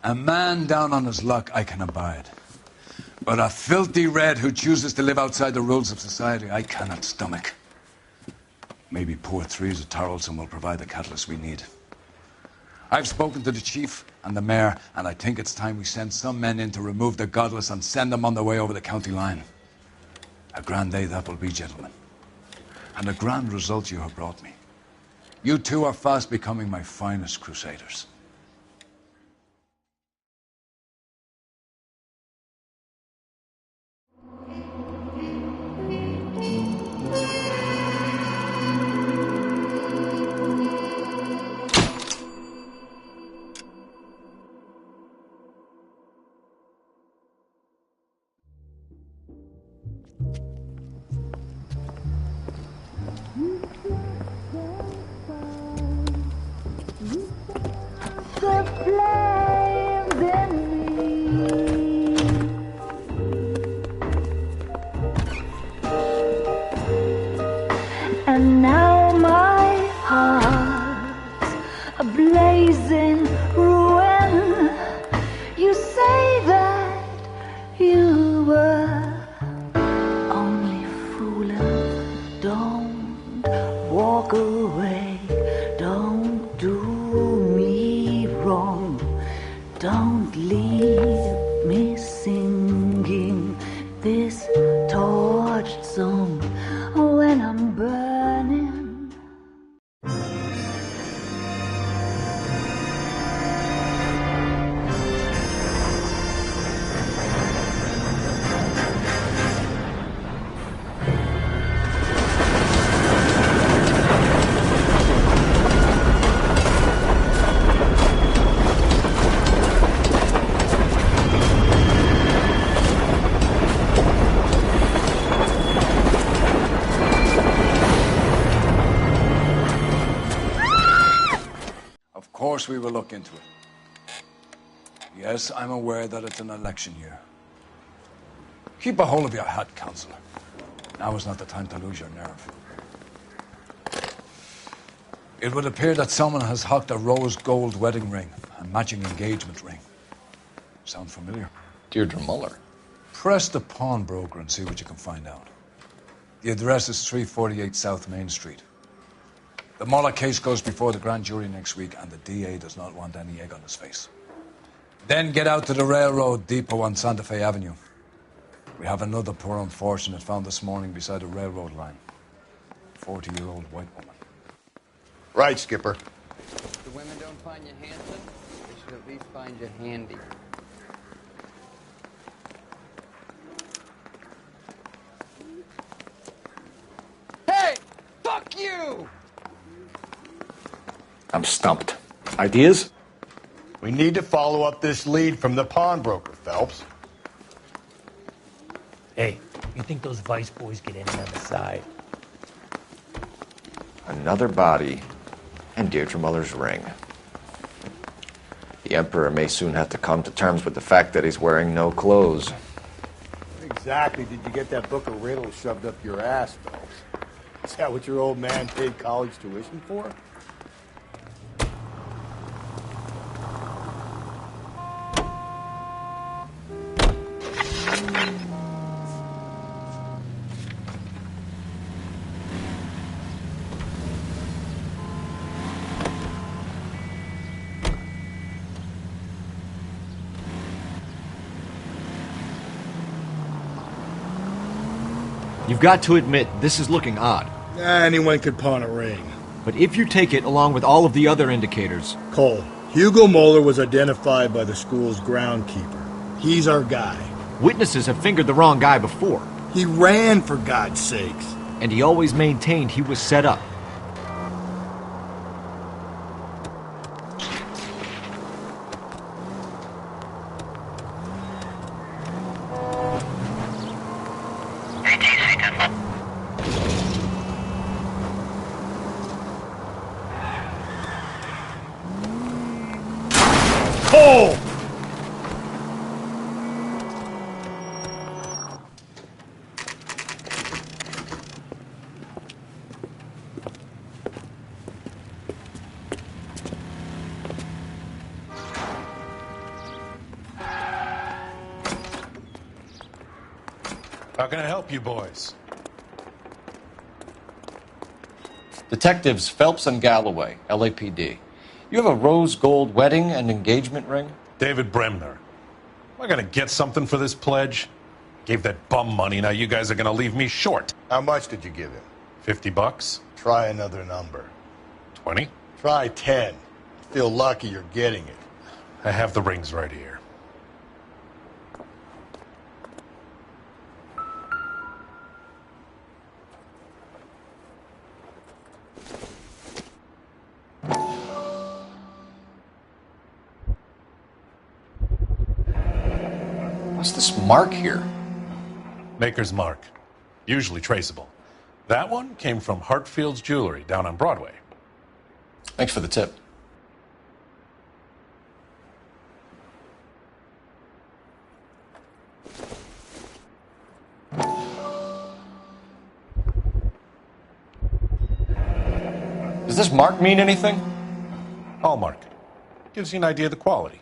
Speaker 12: A man down on his luck I can abide. But a filthy red who chooses to live outside the rules of society I cannot stomach. Maybe poor Teresa Terrelson will provide the catalyst we need. I've spoken to the chief and the mayor, and I think it's time we send some men in to remove the godless and send them on their way over the county line. A grand day that will be, gentlemen. And a grand result you have brought me. You two are fast becoming my finest crusaders.
Speaker 18: And now my
Speaker 12: course we will look into it. Yes, I'm aware that it's an election year. Keep a hold of your hat, Counselor. Now is not the time to lose your nerve. It would appear that someone has hocked a rose gold wedding ring and matching engagement ring. Sound familiar?
Speaker 1: Deirdre Muller.
Speaker 12: Press the pawnbroker and see what you can find out. The address is 348 South Main Street. The Muller case goes before the grand jury next week, and the DA does not want any egg on his face. Then get out to the railroad depot on Santa Fe Avenue. We have another poor unfortunate found this morning beside a railroad line. 40-year-old white woman.
Speaker 13: Right, Skipper.
Speaker 8: If the women don't find you handsome, they should at least find you handy. Hey! Fuck you!
Speaker 3: I'm stumped. Ideas?
Speaker 13: We need to follow up this lead from the pawnbroker, Phelps.
Speaker 14: Hey, you think those Vice boys get any on the side?
Speaker 1: Another body and Deirdre Muller's ring. The Emperor may soon have to come to terms with the fact that he's wearing no clothes.
Speaker 13: What exactly did you get that book of riddles shoved up your ass, Phelps? Is that what your old man paid college tuition for?
Speaker 7: You've got to admit, this is looking odd.
Speaker 3: Anyone could pawn a ring.
Speaker 7: But if you take it along with all of the other indicators...
Speaker 3: Cole, Hugo Moeller was identified by the school's groundkeeper. He's our guy.
Speaker 7: Witnesses have fingered the wrong guy before.
Speaker 3: He ran, for God's sakes.
Speaker 7: And he always maintained he was set up.
Speaker 3: Cole!
Speaker 6: How can I help you boys?
Speaker 1: Detectives Phelps and Galloway, LAPD. You have a rose gold wedding and engagement ring?
Speaker 6: David Bremner. Am I going to get something for this pledge? Gave that bum money, now you guys are going to leave me short.
Speaker 13: How much did you give him?
Speaker 6: $50?
Speaker 13: Try another number.
Speaker 6: 20?
Speaker 13: Try 10. Feel lucky you're getting it.
Speaker 6: I have the rings right here.
Speaker 1: What's this mark here?
Speaker 6: Maker's mark. Usually traceable. That one came from Hartfield's Jewelry down on Broadway.
Speaker 1: Thanks for the tip. Does this mark mean anything?
Speaker 6: Hallmark. Gives you an idea of the quality.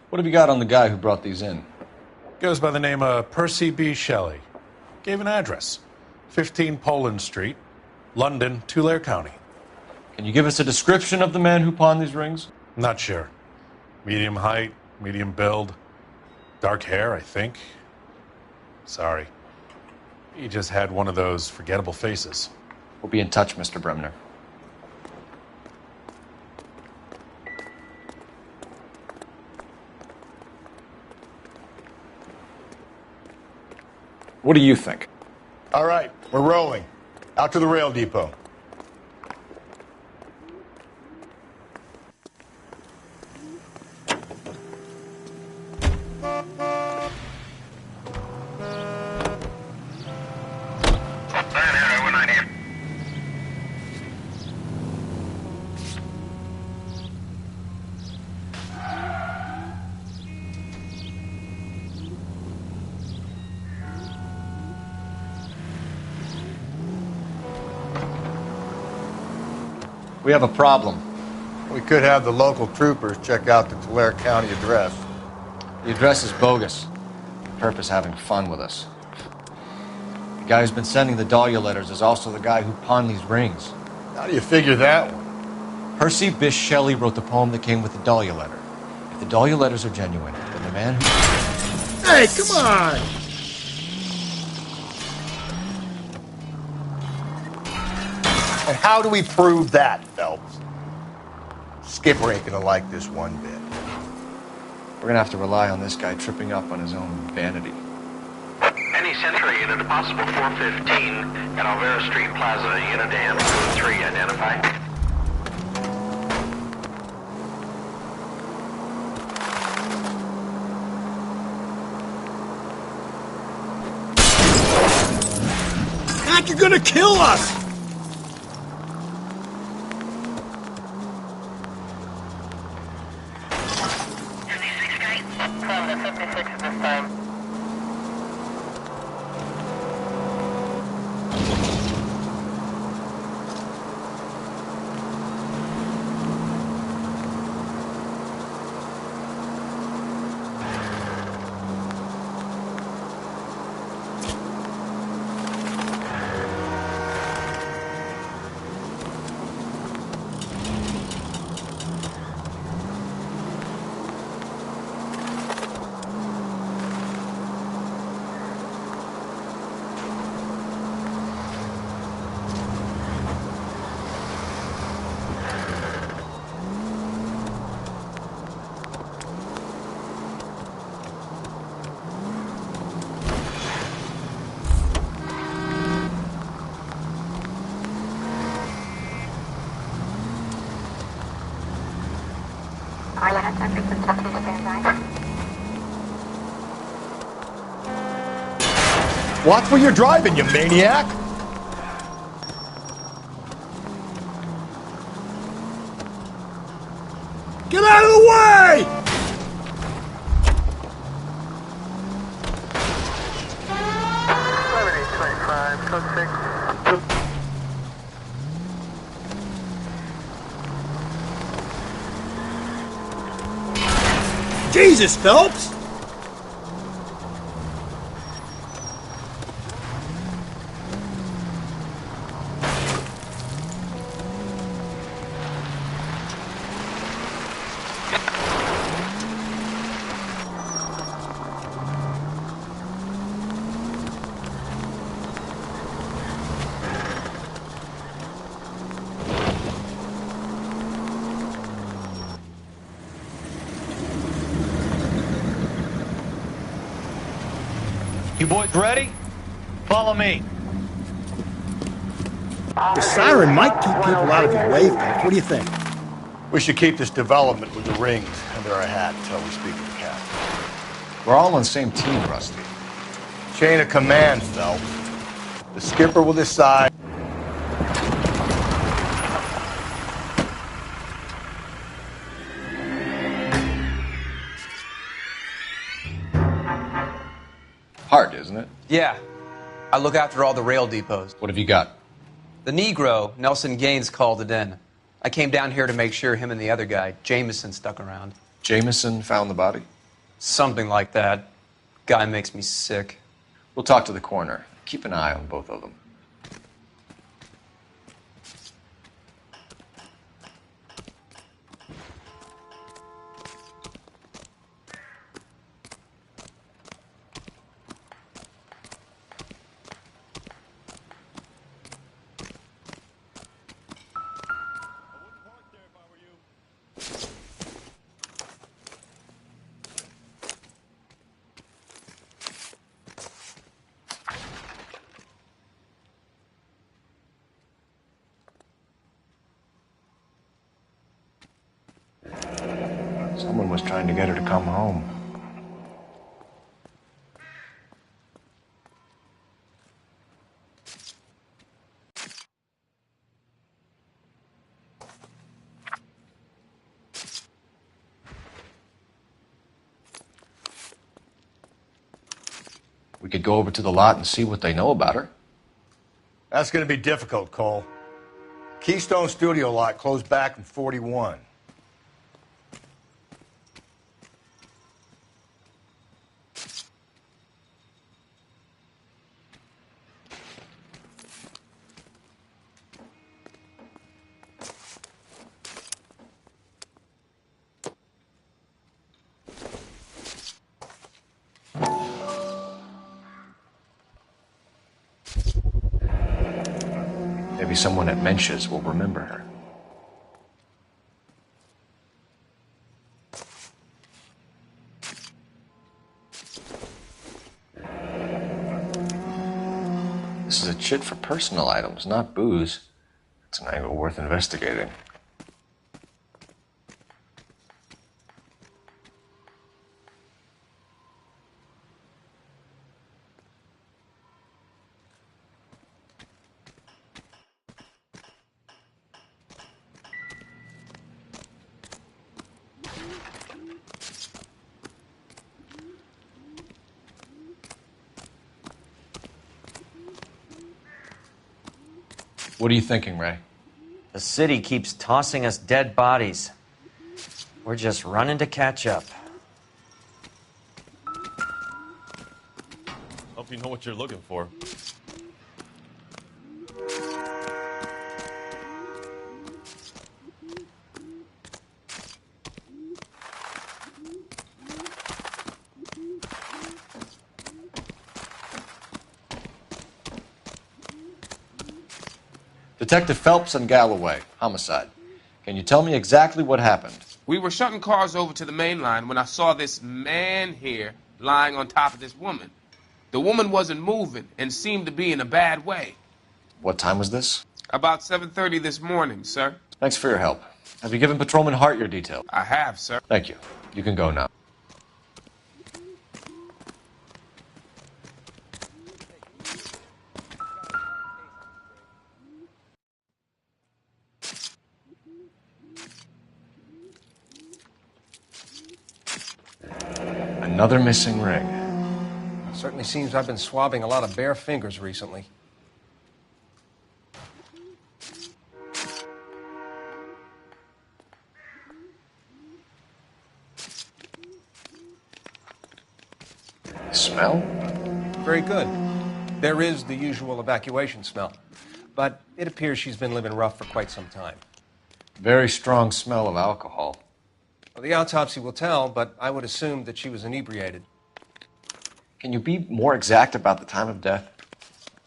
Speaker 1: What have you got on the guy who brought these in?
Speaker 6: Goes by the name of Percy B. Shelley. Gave an address. 15 Poland Street, London, Tulare County.
Speaker 1: Can you give us a description of the man who pawned these rings?
Speaker 6: Not sure. Medium height, medium build. Dark hair, I think. Sorry. He just had one of those forgettable faces.
Speaker 1: We'll be in touch, Mr. Bremner. What do you think?
Speaker 13: All right, we're rolling. Out to the rail depot.
Speaker 1: We have a problem.
Speaker 13: We could have the local troopers check out the Tulare County address.
Speaker 1: The address is bogus. The purpose having fun with us. The guy who's been sending the Dahlia letters is also the guy who pawned these rings.
Speaker 13: How do you figure that one?
Speaker 1: Percy Bysshe Shelley wrote the poem that came with the Dahlia letter. If the Dahlia letters are genuine, then the man who...
Speaker 3: Hey, come on!
Speaker 13: And how do we prove that, Phelps? Skipper ain't gonna like this one bit.
Speaker 1: We're gonna have to rely on this guy tripping up on his own vanity.
Speaker 2: Any Century unit, a possible 415 at Alvera Street Plaza, unit to handle 3, identify.
Speaker 3: Mac, you're gonna kill us!
Speaker 2: From the 56 at this time.
Speaker 13: Watch where you're driving, you maniac!
Speaker 3: Get out of the way! Jesus, Phelps!
Speaker 5: You boys ready? Follow me.
Speaker 3: The siren might keep people out of your way, Phelps. What do you think?
Speaker 13: We should keep this development with the rings under our hat until we speak to the captain.
Speaker 1: We're all on the same team, Rusty.
Speaker 13: Chain of command, Phelps. The skipper will decide.
Speaker 1: Hard, isn't it?
Speaker 22: Yeah. I look after all the rail depots.
Speaker 1: What have you got?
Speaker 22: The Negro, Nelson Gaines, called it in. I came down here to make sure him and the other guy, Jameson, stuck around.
Speaker 1: Jameson found the body?
Speaker 22: Something like that. Guy makes me sick.
Speaker 1: We'll talk to the coroner. Keep an eye on both of them. Someone was trying to get her to come home. We could go over to the lot and see what they know about her.
Speaker 13: That's going to be difficult, Cole. Keystone Studio lot closed back in 41.
Speaker 1: Maybe someone at Mensch's will remember her. This is a chit for personal items, not booze. It's an angle worth investigating. What are you thinking, Ray?
Speaker 4: The city keeps tossing us dead bodies. We're just running to catch up.
Speaker 9: Hope you know what you're looking for.
Speaker 1: Detective Phelps and Galloway, homicide. Can you tell me exactly what happened?
Speaker 18: We were shutting cars over to the main line when I saw this man here lying on top of this woman. The woman wasn't moving and seemed to be in a bad way.
Speaker 1: What time was this?
Speaker 18: About 7:30 this morning, sir.
Speaker 1: Thanks for your help. Have you given Patrolman Hart your details?
Speaker 18: I have, sir.
Speaker 1: Thank you. You can go now. Another missing ring.
Speaker 24: Certainly seems I've been swabbing a lot of bare fingers recently.
Speaker 1: Smell?
Speaker 24: Very good. There is the usual evacuation smell, but it appears she's been living rough for quite some time.
Speaker 1: Very strong smell of alcohol.
Speaker 24: Well, the autopsy will tell, but I would assume that she was inebriated.
Speaker 1: Can you be more exact about the time of death?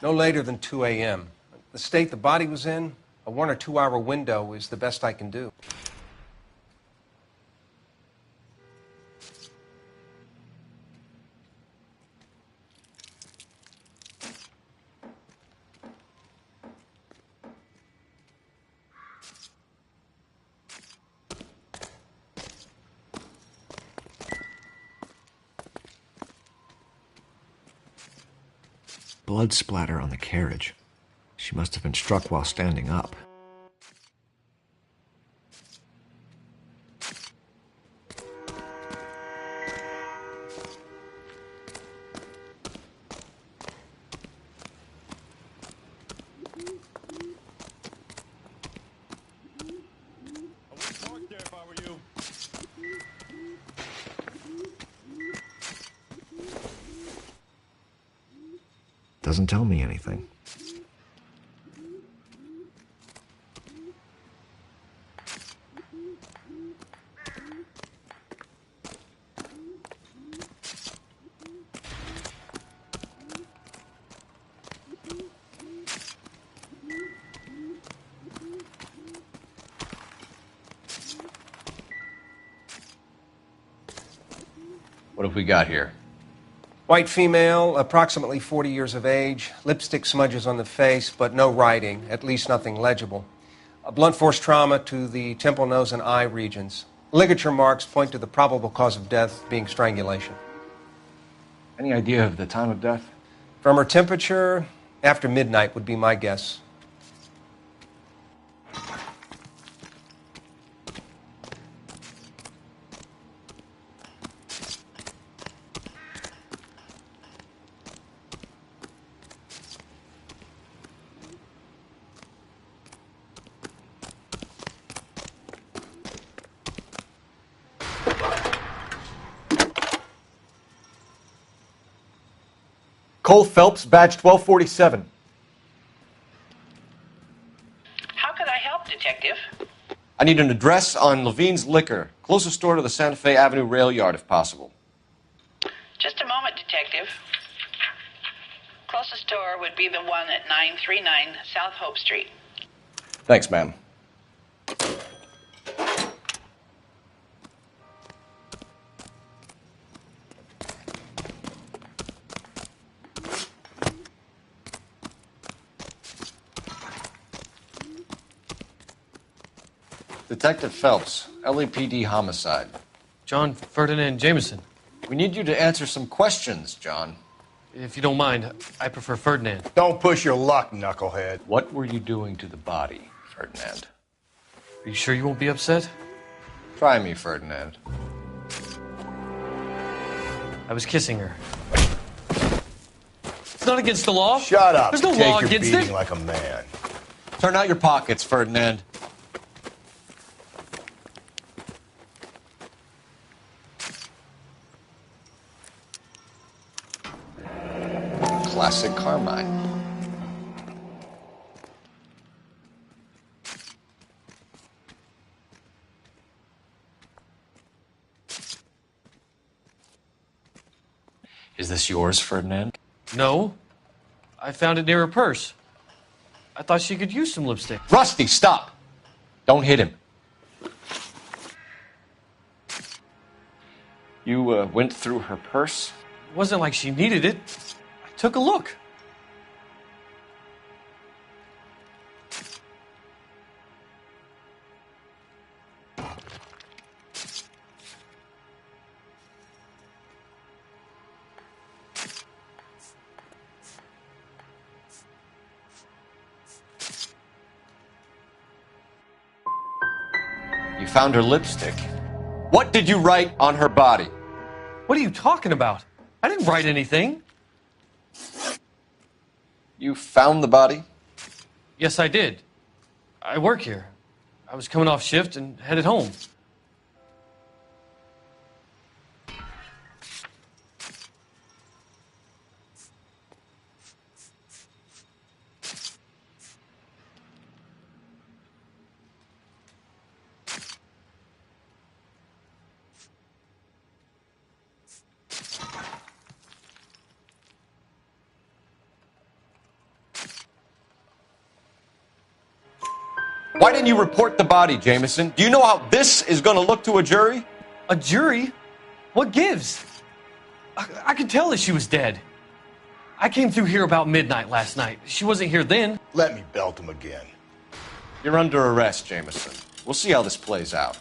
Speaker 24: No later than 2 a.m. The state the body was in, a 1 or 2 hour window is the best I can do.
Speaker 7: Blood splatter on the carriage. She must have been struck while standing up. Doesn't tell me anything.
Speaker 1: What have we got here?
Speaker 24: White female, approximately 40 years of age, lipstick smudges on the face, but no writing, at least nothing legible. A blunt force trauma to the temple, nose, and eye regions. Ligature marks point to the probable cause of death being strangulation.
Speaker 1: Any idea of the time of death?
Speaker 24: From her temperature, after midnight would be my guess.
Speaker 7: Cole Phelps, badge 1247.
Speaker 9: How can I help, Detective?
Speaker 1: I need an address on Levine's Liquor. Closest store to the Santa Fe Avenue rail yard, if possible.
Speaker 9: Just a moment, Detective. Closest store would be the one at 939 South Hope Street.
Speaker 1: Thanks, ma'am. Detective Phelps, LAPD homicide.
Speaker 10: John Ferdinand Jameson.
Speaker 1: We need you to answer some questions, John.
Speaker 10: If you don't mind, I prefer Ferdinand.
Speaker 13: Don't push your luck, knucklehead.
Speaker 1: What were you doing to the body, Ferdinand?
Speaker 10: Are you sure you won't be upset?
Speaker 1: Try me, Ferdinand.
Speaker 10: I was kissing her. It's not against the law.
Speaker 13: Shut up.
Speaker 10: There's no
Speaker 13: Take
Speaker 10: law
Speaker 13: your
Speaker 10: against
Speaker 13: beating
Speaker 10: it.
Speaker 13: like a man.
Speaker 1: Turn out your pockets, Ferdinand. Classic Carmine. Is this yours, Ferdinand?
Speaker 10: No. I found it near her purse. I thought she could use some lipstick.
Speaker 1: Rusty, stop! Don't hit him. You went through her purse?
Speaker 10: It wasn't like she needed it. I took a look.
Speaker 1: You found her lipstick. What did you write on her body?
Speaker 10: What are you talking about? I didn't write anything.
Speaker 1: You found the body?
Speaker 10: Yes, I did. I work here. I was coming off shift and headed home.
Speaker 1: Why didn't you report the body, Jameson? Do you know how this is going to look to a jury?
Speaker 10: A jury? What gives? I could tell that she was dead. I came through here about midnight last night. She wasn't here then.
Speaker 13: Let me belt him again.
Speaker 1: You're under arrest, Jameson. We'll see how this plays out.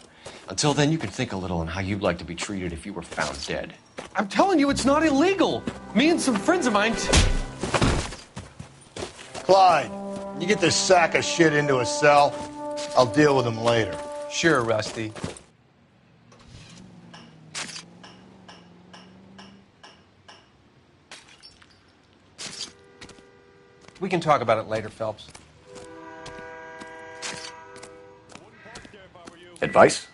Speaker 1: Until then, you can think a little on how you'd like to be treated if you were found dead.
Speaker 10: I'm telling you, it's not illegal. Me and some friends of mine...
Speaker 13: Clyde, you get this sack of shit into a cell. I'll deal with him later.
Speaker 22: Sure, Rusty.
Speaker 24: We can talk about it later, Phelps.
Speaker 1: Advice?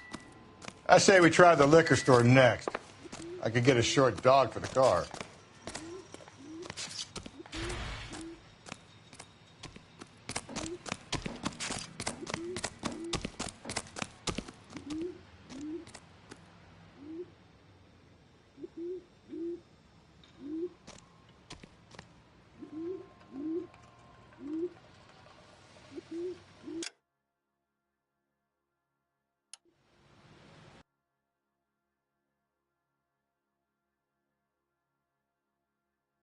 Speaker 13: I say we try the liquor store next. I could get a short dog for the car.